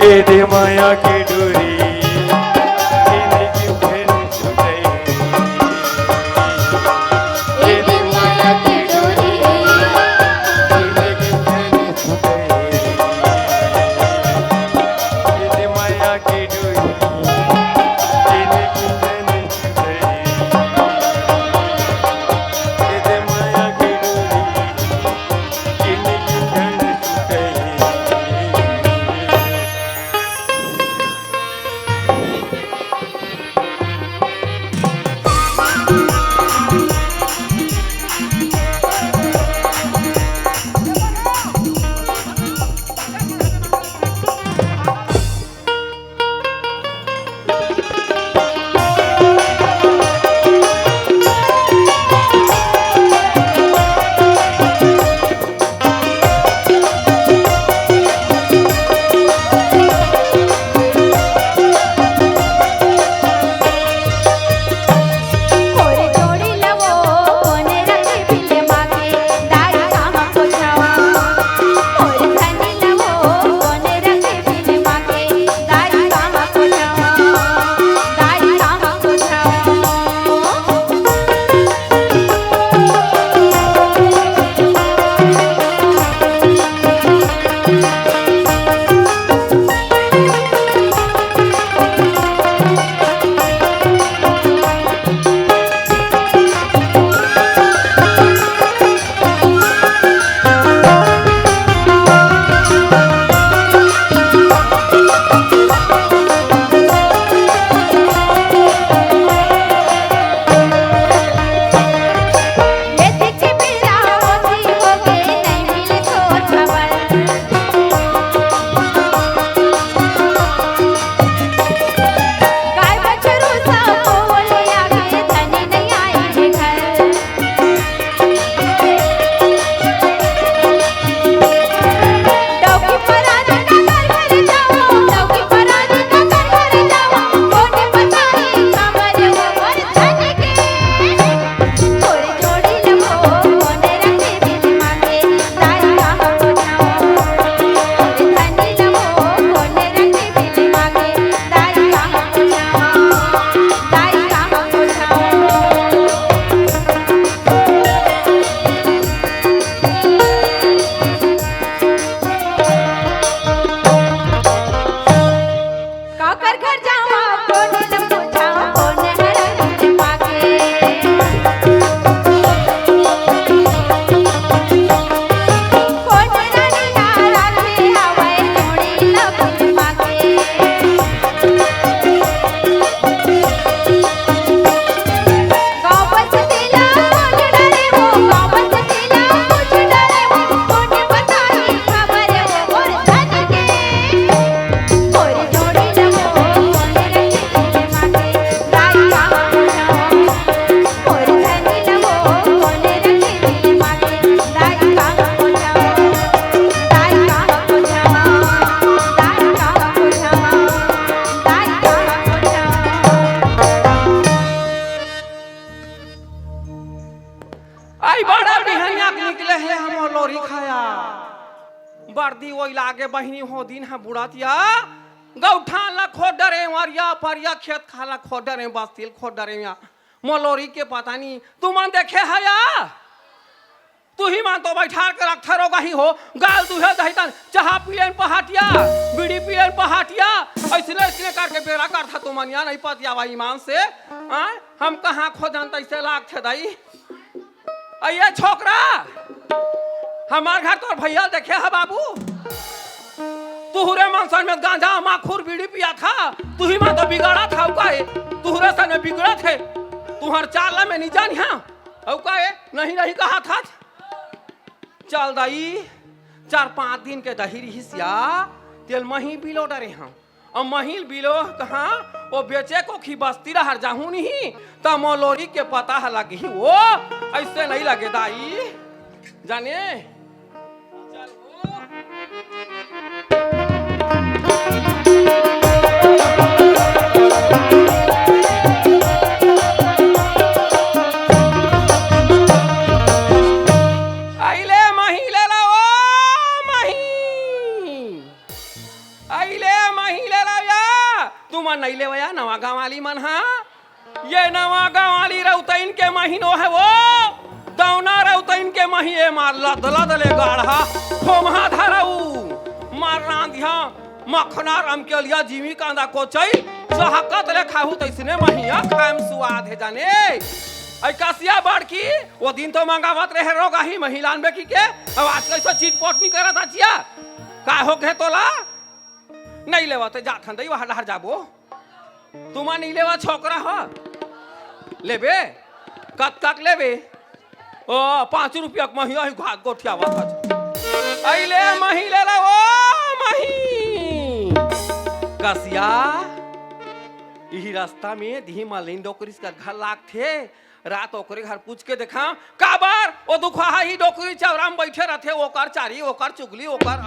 ये दे माया की डोरी इन्हीं की फेरे छूटे ये दे माया की डोरी इन्हीं की फेरे छूटे ये दे माया की डोरी इन्हीं की फेरे छूटे ये दे माया की डोरी इन्हीं की फेरे छूटे मोरे जोड़ी लवो कोने रंग बिले मागे दाई काम पोछावा मोरे धनी लवो कोने रंग बिले मागे दाई काम पोछावा दाई काम पोछावा ये दिखे बिला होती होगे नहीं मिले तो छबर गाय बछरू सब बोले आगे धनी नहीं आए घर डौकी पराने ना घर घर जाओ डौकी पराने ना घर घर जाओ कोने बताई खबर वो घर धनी के थोड़ी जोड़ी लवो कोने रंगे बिल मांगे दाई काम पोछावा थोड़ी धनी लवो कोने रंगे बिल मांगे दाई काम पोछावा दाई काम पोछावा काकर घर जावा कोने न पूछावा कोने रंग बिल मांगे कोने रानी ना राखे आवे जोड़ी लबिल मांगे गाँव बस्तीला कुछ डरे वो गाँव बस्तीला कुछ डरे वो कोने बताई खबर वो और धनी के मोरे जोड़ी लवो कोने रंगे बिल मांगे दाई काम पोछावा मोरे धनी लवो कोने रंगे बिल मांगे दाई काम पोछावा दाई काम पोछावा दाई काम पोछावा दाई काम पोछावा आई बड़ा बिहनिया के निकले है हम लोरी खाया बर्दी वो लागे बहिनी हो दिन है बुढ़ातिया गौठान ला खो डरे मारिया परिया खेत खाला खो डरे बास्तिल खो डरे या मोलोरी के पता नहीं तू मन देखे है या तू ही मान तो बैठा के रखा रोगा ही हो गाल तू है दहितन चाह पियन पहाटिया बीड़ी पियन पहाटिया ऐसने ऐसने करके बेरा कर था तू मनिया नहीं पतिया भाई ईमान से हम कहाँ खो जानता ऐसे लाग थे दाई अये छोकरा हमार घर तोर भैया देखे है बाबू तुहरे मनसन में गांजा माखूर बीड़ी पिया था तू ही मां तो बिगाड़ा था उकाए तुहरे सन में बिगड़ा थे तुहर चाल में नहीं जानी हाँ उकाए नहीं नहीं कहा था चल दाई 4-5 दिन के दही हिस्सा तेल मही बिलो डरे हम और महिल बिलो कहाँ वो बेचे को खी बस्ती रह जाहू नहीं तो मोलोरी के पता है लगी वो ऐसे नहीं लगे दाई जाने आइले मही ले लो या तुम नहीं ले या नवा गाँव वाली मन हा ये नवा गाँव वाली रउतैन के महीनो है वो दौना रउतैन के महीने मार लद ले गाढ़ा खोमहा धरऊ मार रांधिया मखना रम के लिया जीवी कांदा कोचई सहकत ले खाहू तैसने महिया खाम सुआद है जाने ऐ कसिया बड़की वो दिन तो मंगावत रहे रोगा ही महिलान बेकी के अब आज कैसे चीट पोट नहीं करत आचिया का हो के तोला नहीं लेवते जाथन दई वहां डहर जाबो तुमा नहीं लेवा छोकरा हो लेबे कत तक लेबे ओ 5 रुपया के महिया ही घात गोठियावा था अइले मही ले ला ओ मही कसिया यही रास्ता में धी मालिन डोकरीस का घर लाग थे रात ओकरे घर पूछ के देखा का बार ओ दुखा ही डोकरी चौरा में बैठे रहते ओकर चारी ओकर चुगली ओकर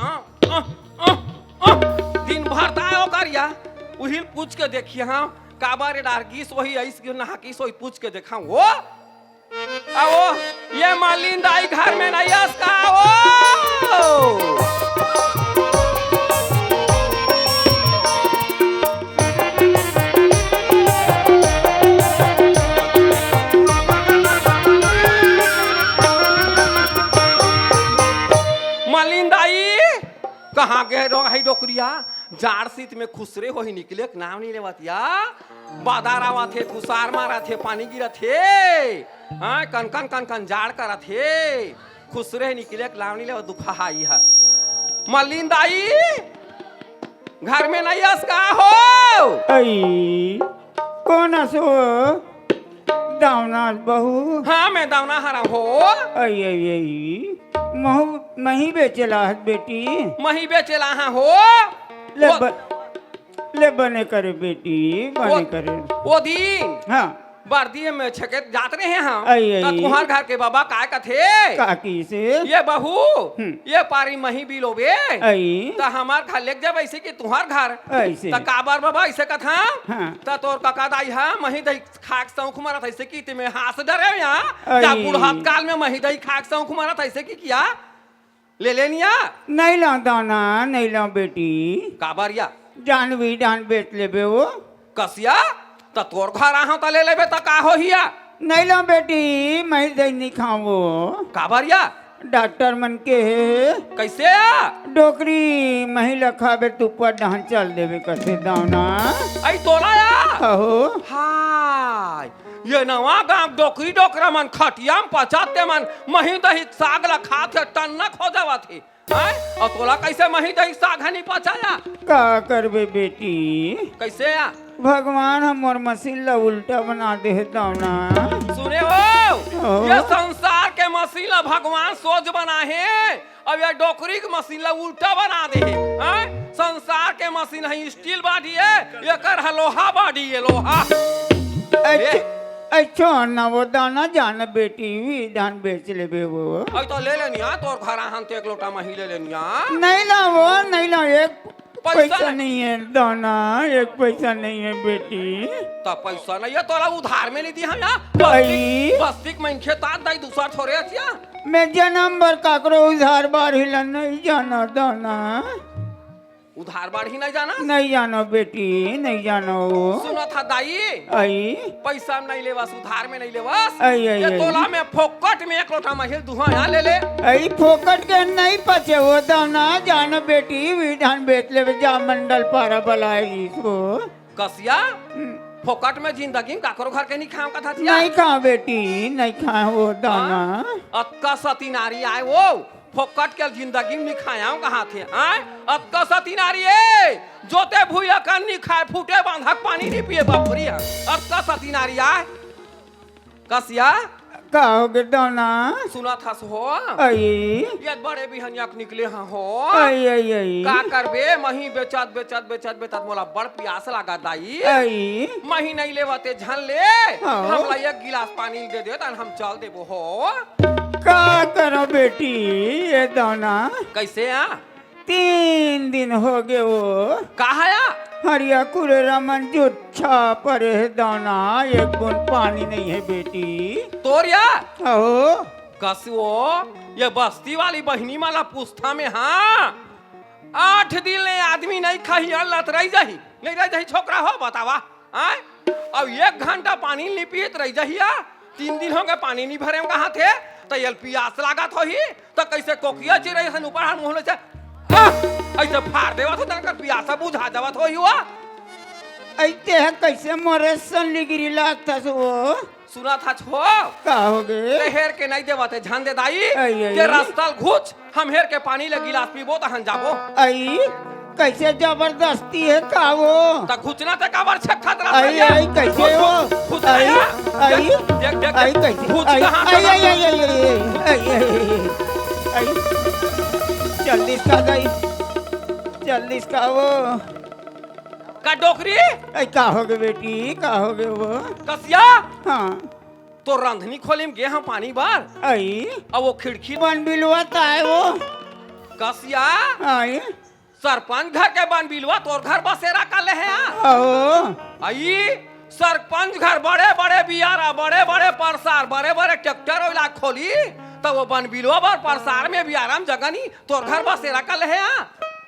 दिन भर ता ओकर या उहिल पूछ के देखिए हां का बार डारगीस वही ऐस के नहा की सोई पूछ के देखा वो आओ ये मालिन दाई घर में नहीं आस का ओ कहाँ गए रोगाई डोकरिया जाड़ सीत में खुसरे हो ही निकले नाम नहीं लेवतिया बादार आवा थे खुसार मारा थे पानी गिरा थे हाँ कन जाड़ करा थे खुसरे निकले नाम नहीं लेवा दुखा हाई है मलिन दाई घर में नहीं आस का हो आई कौन असो दावना बहू हाँ मैं दावना हरा हो आई आई आई महू मही बेचला है बेटी मही बेचला हाँ हो ले बने करे बेटी बने करे वो दिन हाँ बर्दी में छके जात रहे हैं हम आई, आई। तो तुम्हार घर के बाबा काय का थे काकी से ये बहू ये पारी मही बिलोबे आई तो हमार घर ले जब ऐसे कि तुम्हार घर ऐसे तो काबार बाबा ऐसे कथा हाँ। तो तोर काका दाई है मही दही खाक सौख मारत ऐसे की ते में हाथ डरे यहाँ आई। जब बुढ़ात काल में मही दही खाक सौख मारत ऐसे की किया ले लेनिया नहीं ला दाना नहीं ला बेटी काबारिया जानवी जान बेच लेबे वो कसिया तो तोर घर आहा तो ले लेबे तो का हो हिया नहीं ला बेटी मैं दही नहीं खाओ काबारिया डॉक्टर मन के कैसे आ डोकरी महिला खाबे तू पर डहन चल देवे कैसे दाना आई तोला या हो हाय ये नवा गांव डोकरी डोकरा मन खटिया में पचाते मन मही दही साग ला खाते टन्ना खो जावा थे और तोला कैसे मही दही साग हनी पचाया का करबे बेटी कैसे आ भगवान हमर मशीन ला उल्टा बना दे दाना सुने हो ये संसार के मशीन ला भगवान सोच बना है अब ये डोकरी की मशीन ला उल्टा बना दे है संसार के मशीन है स्टील बॉडी है ये कर है लोहा बॉडी है लोहा अच्छा ना वो दाना जान बेटी भी धान बेच लेबे वो आई तो ले लेनिया तोर घर हम तो एक लोटा मही ले लेनिया नहीं ला वो नहीं ला एक पैसा पैसा नहीं है दाना एक पैसा नहीं है बेटी तो पैसा नहीं है तोरा उधार में नहीं दी हम भाई। बस्तिक में खेतात दाई दूसरा छोरे अथिया मैं जन्म भर काकरो उधार बार हिला नहीं जाना दाना उधार बाढ़ी नहीं जाना नहीं जानो बेटी नहीं जानो सुना था दाई आई पैसा में नहीं लेवास उधार में नहीं लेवास आई, आई, ये आई। तोला में फोकट में एक लोटा महिल दुहा यहाँ ले ले आई फोकट के नहीं पचे वो दाना जानो बेटी विधान बेच ले जा मंडल पारा बलाएगी इसको कसिया फोकट में जिंदगी में काकरो घर के नहीं खाओ का था नहीं खा बेटी नहीं खा वो दाना अक्का सती नारी आए वो फोकट के जिंदगी में नहीं खाया कहाँ थे आए अक्का सती नारी है जोते भूया का नहीं खाए फूटे बांधक पानी नहीं पिए बापुरी अक्का सती नारी आए कसिया का हो गए दाना सुना था सो आई ये बड़े बिहनिया निकले हाँ हो आई आई आई का करबे मही बेचत बेचत बेचत बेचत मोला बड़ प्यास लगा दाई आई मही नहीं लेवाते झन ले हाँ। हमला एक गिलास पानी दे दे तन हम चल देबो हो का करो बेटी ये दाना कैसे आ 3 दिन हो गए वो कहा या हरिया कुरेरा मन जो छा परे है दाना एक बूंद पानी नहीं है बेटी तोरिया हो कसो ये बस्ती वाली बहनी माला पुस्ता में हाँ 8 दिन ले आदमी नहीं नहीं खाही लत रही जाही नहीं रह जाही छोकरा हो बतावा आय अब 1 घंटा पानी नहीं पियत रह जाहिया 3 दिन हो गए पानी नहीं भरे कहाँ थे तो ये प्यास लागत हो ही तो कैसे कोकिया चिड़ै सन ऊपर हाथ मुँह से ऐसे फाड़ देवा तो तनकर प्यासा बुझा जावत हो हुआ ऐते है कैसे मरे सन लिगिरी लागता से वो सुना था छो का हो गए ते हेर के नहीं देवते ध्यान दे दाई आई, के रास्ता घुच हम हेर के पानी ले गिलास पीबो तो हम जाबो आई कैसे जबरदस्ती है का वो त घुचना ते काबर छक खतरा आई आई कैसे हो आई आई देख देख आई कैसे घुच आई कहां आई आई आई आई आई जल्दी इसका गई जल्दी इसका वो का डोकरी आई का हो गए बेटी का हो गए वो कसिया हाँ तो रंधनी खोलिम गे हम पानी बार आई अब वो खिड़की बन बिलवाता है वो कसिया आई सरपंच घर के बन बिलवा तोर घर बसेरा कर ले है आओ आई सरपंच घर बड़े बड़े बियारा बड़े बड़े परसार बड़े बड़े ट्रैक्टर वाला खोली तो वो बन बिलवा बार परसार में बियाराम जगह नहीं तोर घर बसेरा कर ले है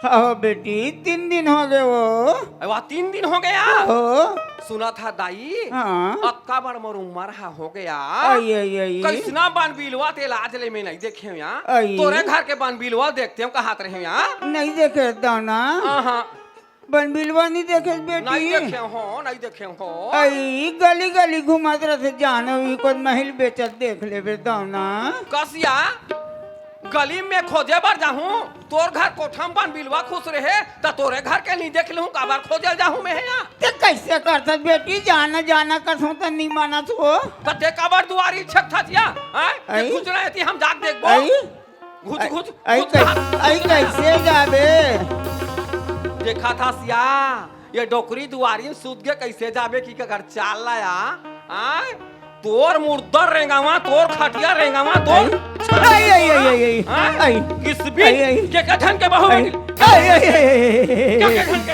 आओ बेटी 3 दिन हो गए वो वह 3 दिन हो गया हो सुना था दाई हाँ अक्का बड़ मोर उम्र हो गया आई आई आई कैसना बन बिलवा ते लाज ले में नहीं देखे यहाँ आई। तोरे घर के बन बिलवा देखते हम कहात रहे यहाँ नहीं देखे दाना हाँ बन बिलवा नहीं देखे नहीं बेटी देखे हो नहीं देखे हो आई गली गली घुमात रहे जाने हुई को महल बेचत देख ले बे दाना कसिया गली में खोजे बर जाहूं तोर घर कोठम बन बिलवा खुश रहे त तोरे घर के नहीं देख लूं काबर खोजल जाहूं मैं यहाँ ते कैसे करता बेटी जाना जाना कसो तो नहीं माना तो त ते काबर दुआरी छक थतिया हैं आई। कुछ रहे थी हम जाग देखबो आई घुच घुच आई आई कैसे जाबे देखा था सिया ये डोकरी दुआरी सूद के कैसे जाबे की कर चाल लाया आय तोर मुर्दर रेंगावा तोर खटिया रेंगावा तोर आई आई आई आई आई आई किस भी आई, आई। के कथन के बहु आई बेटी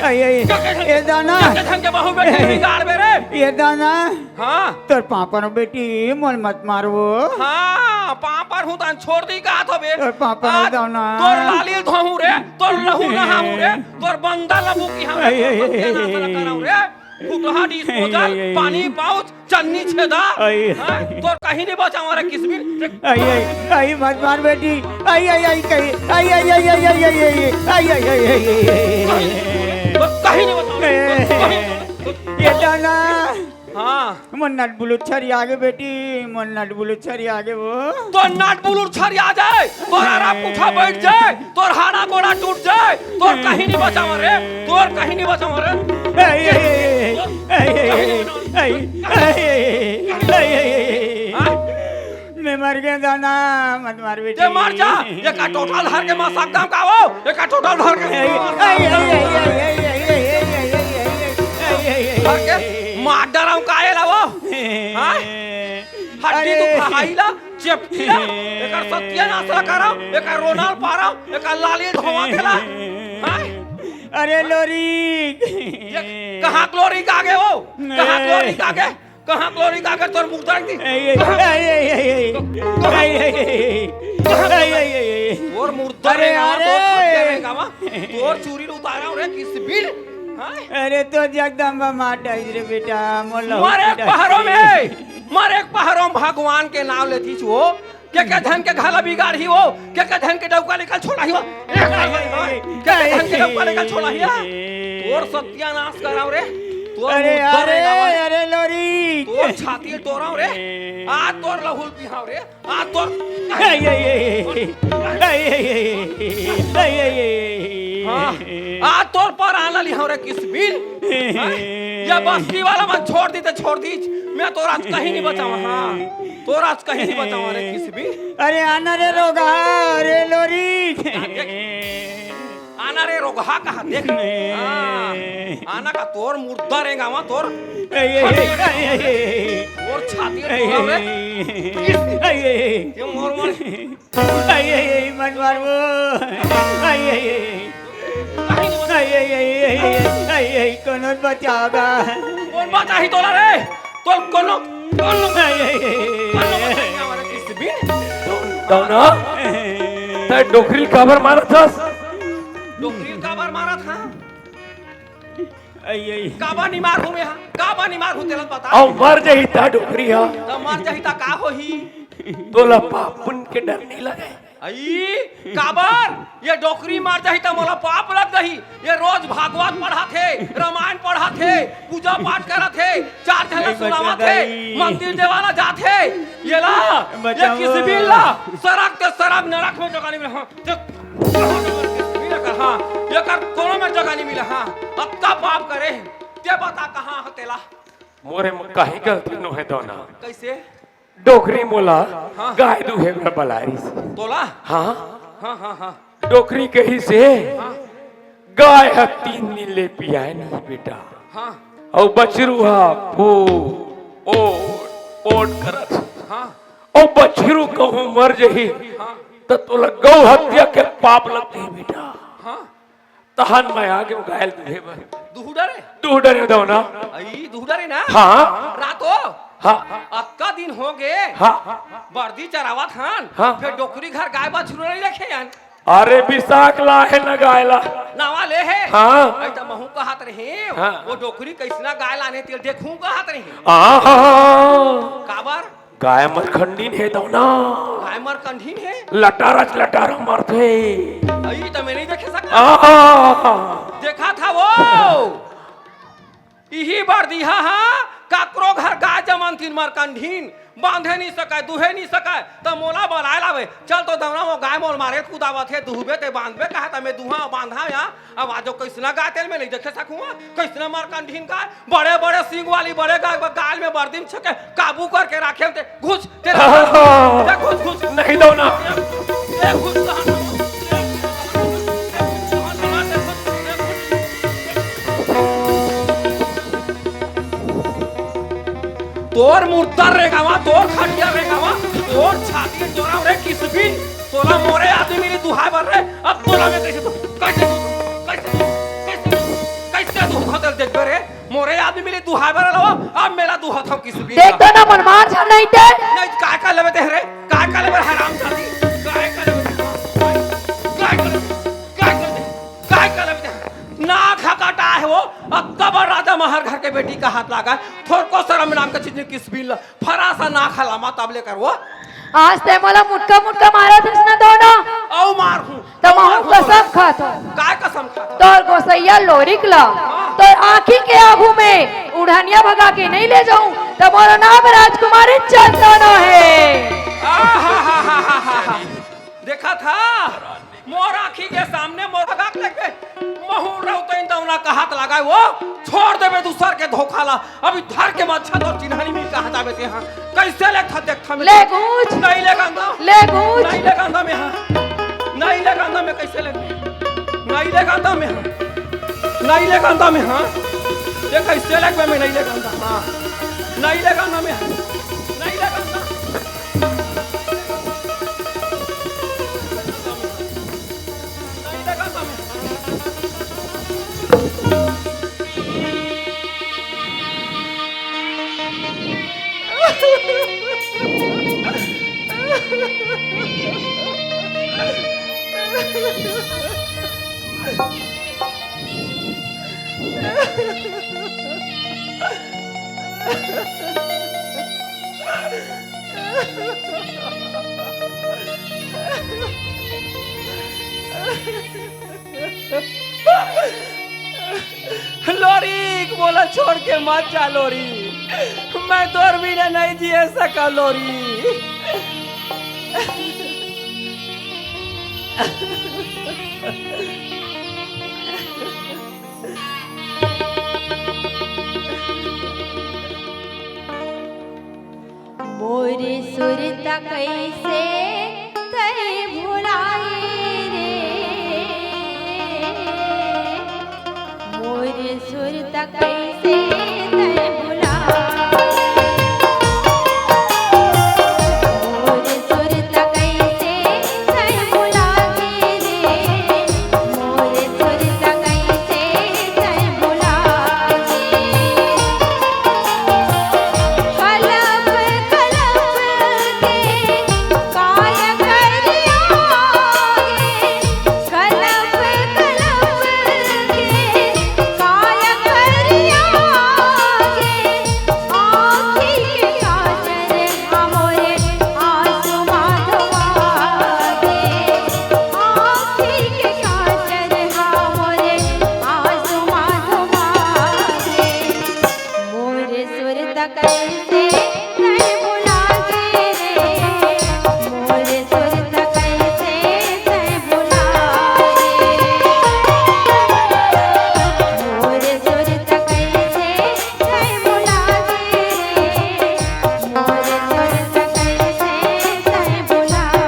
आई आई आई ये दाना के कथन के बहु बेटी बिगाड़ मेरे ये दाना हाँ तोर पापा नो बेटी मोल मत मारो हाँ पापा हूँ तन छोड़ दी का तो बे तोर पापा नो दाना तोर लाली धोहू रे तोर लहू नहाऊ रे तोर बंदा लबू की हम आई, आई, आई, कराऊ रे फुटहा डिस्पोजल आई, आई, पानी पाउच चन्नी छेदा आई, हाँ, तोर कहीं नहीं बचा हमारा किस्मिर आई आई आई मत मार बेटी आई आई आई कहीं आई आई आई आई आई आई आई आई आई आई तोर कहीं नहीं बचा ये दाना हाँ मन नट बुलू छरी आगे बेटी मन नट बुलू छरी आगे वो तो नाट बुलूर छरी आ जाए तोर आराम उठा बैठ जाए तोर हाड़ा गोड़ा टूट जाए तोर कहीं नहीं बचा रे तोर कहीं नहीं बचा रे आई आई आई आई आई आई मैं मर गया दाना मत मार बेटी ये मार जा ये का टोटल धर के मां सकदाम का वो ये का टोटल धर के आई आई आई आई आई धर के मार डराऊ काहे ला वो हां हड्डी तो खाइला चेपटीला एकर सत्यानाश कराओ एकर रोनाल पाराओ एकर लाली धोवा देला हां अरे लोरी कहां क्लोरी का आगे हो कहां क्लोरी का आगे कहां क्लोरी का आगे तोर मुंह तक दी तोर मुर्दा रे तोर चूरी उतारा रे किस बिल अरे तो जगदम्बा मार डाई रे बेटा मोला मार एक पहाड़ों भगवान के नाम लेती छो के धन के घाला बिगाड़ ही हो के धन के डौका निकल छोड़ा ही हो के धन के डौका निकल छोड़ा ही तोर सत्यानाश कराओ रे तोर अरे मुर्दा रे अरे लोरी तोर छाती तोराओ रे आ तोर लहुल पिहाओ रे आ तोर आ तोर पर आना लिहाओ रे किस बिल या बस्ती वाला मन छोड़ दी तो छोड़ दी मैं तोर आज कहीं नहीं बचावा हां तोर आज कहीं नहीं बचावा रे किस बिल अरे आना रे रोगा अरे लोरी आना रे रोगा कहा देख आना का तोर मुर्दा रे गावा तोर और छाती तोराओ रे ये मोर मोर मत मार वो कौन बचाओगा कौन बचा ही तोला रे तोल कोनो हमारे किस बिल दाना ते डोकरी काबर मारा था डोकरी काबर मारा था काबा नहीं मार हूँ मैं यहाँ काबा नहीं मार हूँ तेरा बता और मर जाही ता डोकरी हा तो मर जाही ता का होही तोला पाप पुण्य के डर नहीं लगे आई काबर ये डोकरी मार जाही तो मोला पाप लग गई ये रोज भागवत पढ़ा थे रामायण पढ़ा थे पूजा पाठ करा थे चार झले सुनावा थे मंदिर देवाला जाते ये ला ये किसी भी ला सड़क ते सड़क नरक में जगह नहीं मिला हाँ ये कर कोनो में जगह नहीं मिला हाँ अब का पाप करे ते बता कहाँ है तेला मोरे में कहीं गलती न है दोना कैसे डोकरी मोला गाय दुहे में बलारी से तोला हाँ हाँ हाँ हाँ डोकरी कही से गाय है 3 दिन ले पियाए नहीं बेटा हाँ और बछरू हा फू ओट करत हाँ और बछरू कहूँ मर जही तो तोला गौ हत्या के पाप लगते बेटा हाँ तहन मैं आगे गायल दुहे में दुहुडरे दूडरे दो ना आई दुहुडरे ना हाँ रातो हाँ अक्का दिन हो गए हाँ बर्दी चरावा थान हाँ। फिर डोकरी घर गाय बछरू नहीं रखे यान अरे विशाख ला है न गायला नावा ले है हाँ आई तो महू कहत रहे हाँ। वो डोकरी कैसना गाय लाने तेल देखूं कहत रहे काबर गाय मत खंडीन है दो ना गाय मर कंढीन है लटारा मरते आई तो मैं नहीं देखे सकता देखा था वो यही बर्दी हाँ काकरो घर गाय जमन तीन मर कंढीन बांधे नहीं सका दुहे नहीं सका तो मोला बनाए लावे चल तो दवना वो गाय मोल मारे कूदावत है दुहबे ते बांधबे कहा था मैं दुहा बांधा या अब आजो कैसना गाय तेल में नहीं देखे सकूंगा कैसना मार कंढीन गाय बड़े बड़े सींग वाली बड़े गाय गाय में बर्दी में छके काबू करके रखे ते घुस तेरा घुस नहीं दो ना तोर मुर्दा रे गावा तोर खटिया रे गावा तोर छाती जोरा रे किस भी तोला मोरे आदमी मेरी दुहाई भर रे अब तोला में कैसे तू होटल देख रे मोरे आदमी मेरी दुहाई भर लवा अब मेरा दुहा था किस भी देख दो ना मनमान छा नहीं ते नहीं काय का लेवे ते रे काय का लेवे हराम जाती काय का लेवे ना खकाटा है वो अकबर राजा महर घर के बेटी का हाथ लगा थोड़ को शर्म नाम का चीज किस बिल फरासा ना खलामा तब लेकर वो आज ते मला मुटका मारा थस ना दोनों औ मार हूं तो महू कसम खात काय कसम खा तोर गोसैया लोरी कला तो आँखी के आगू में उड़ानिया भगा के नहीं ले जाऊं तो मोरा नाम राजकुमारी चंदनो है देखा था मोर आँखी के सामने मोर भगा के महू रौतैन दौना का हाथ लगाए वो छोड़ देवे दूसर के धोखा ला अभी धर के मच्छा तो चिन्हनी मिल का हटावे ते हां कैसे लेखा देखा में ले गूंज नहीं ले गंदा ले गूंज नहीं ले गंदा में हां नहीं ले गंदा में कैसे ले नहीं ले गंदा में हां नहीं ले गंदा में हां देख कैसे लेख में नहीं ले गंदा हां नहीं ले गंदा में नहीं ले गंदा लोरी बोला छोड़ के मत जा लोरी मैं 2 महीने नहीं जी सका लोरी मोरे सुरता कैसे कहीं भुलाए रे मोरे सुरता कैसे कहीं भुलाए मोरे सुरता कैसे कहीं भुलाए रे मोरे सुरता कैसे कहीं भुलाए कलप कलप के काय करिया गे कलप कलप के काय कैसे तै बुलागे रे मोर सुरत कैसे तै बुलागे मोर सुरत कैसे तै बुलागे रे मोर सुरत कैसे तै बुलागे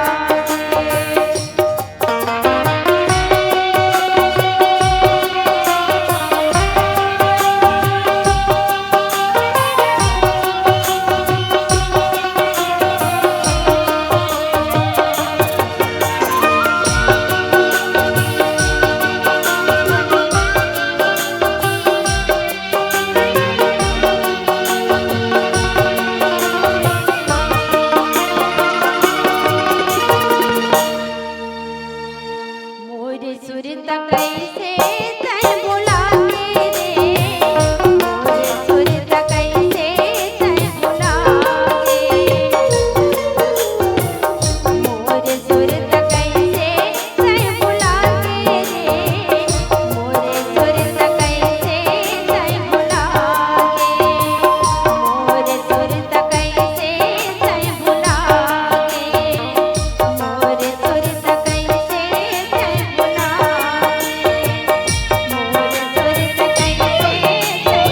मोर सुरत कैसे तै बुलागे रे मोर सुरत कैसे तै बुलागे मोर सुरत कैसे तै बुलागे रे मोर सुरत कैसे तै बुलागे मोर सुरत कैसे तै बुलागे मोर सुरत कैसे तै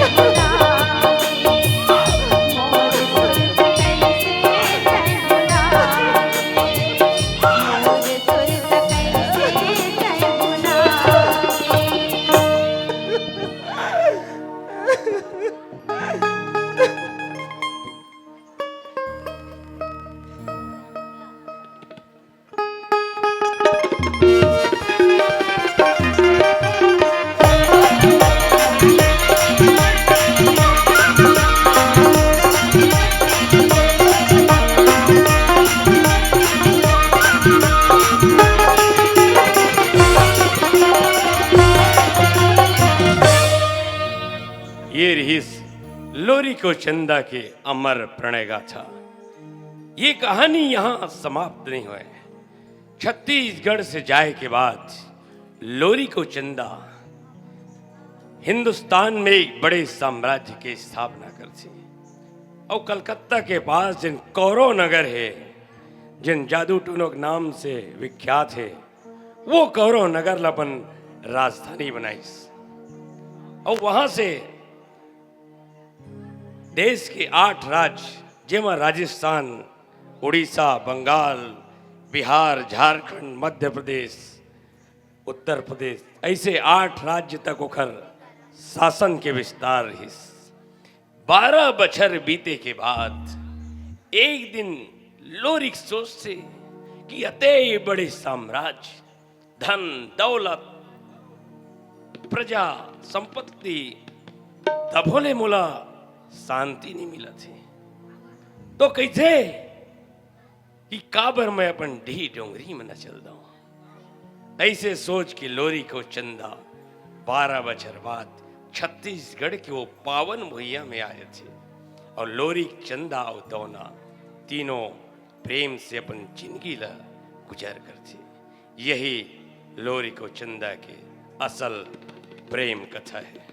ये रही लोरी को चंदा के अमर प्रणय गाथा। ये कहानी यहां समाप्त नहीं हुई। छत्तीसगढ़ से जाए के बाद लोरी को चंदा हिंदुस्तान में एक बड़े साम्राज्य की स्थापना कर थी। और कलकत्ता के पास जिन कौरव नगर है, जिन जादू टूनों के नाम से विख्यात है, वो कौरव नगर अपन राजधानी बनाई। और वहां से देश के 8 राज्य, जेमा राजस्थान, उड़ीसा, बंगाल, बिहार, झारखंड, मध्य प्रदेश, उत्तर प्रदेश, ऐसे 8 राज्य तक ओखर शासन के विस्तार रही। 12 बछर बीते के बाद एक दिन लोरी सोच से कि अते बड़े साम्राज्य, धन दौलत, प्रजा संपत्ति तभोले मोला शांति नहीं मिला थी। तो कैसे कि काबर मैं अपन ढी डोंगरी में न चल जाऊं। ऐसे सोच के लोरी को चंदा 12 बछर बाद छत्तीसगढ़ के वो पावन भुइया में आए थे। और लोरी चंदा और दौना तीनों प्रेम से अपन जिंदगी ला गुजर कर थे। यही लोरी को चंदा के असल प्रेम कथा है।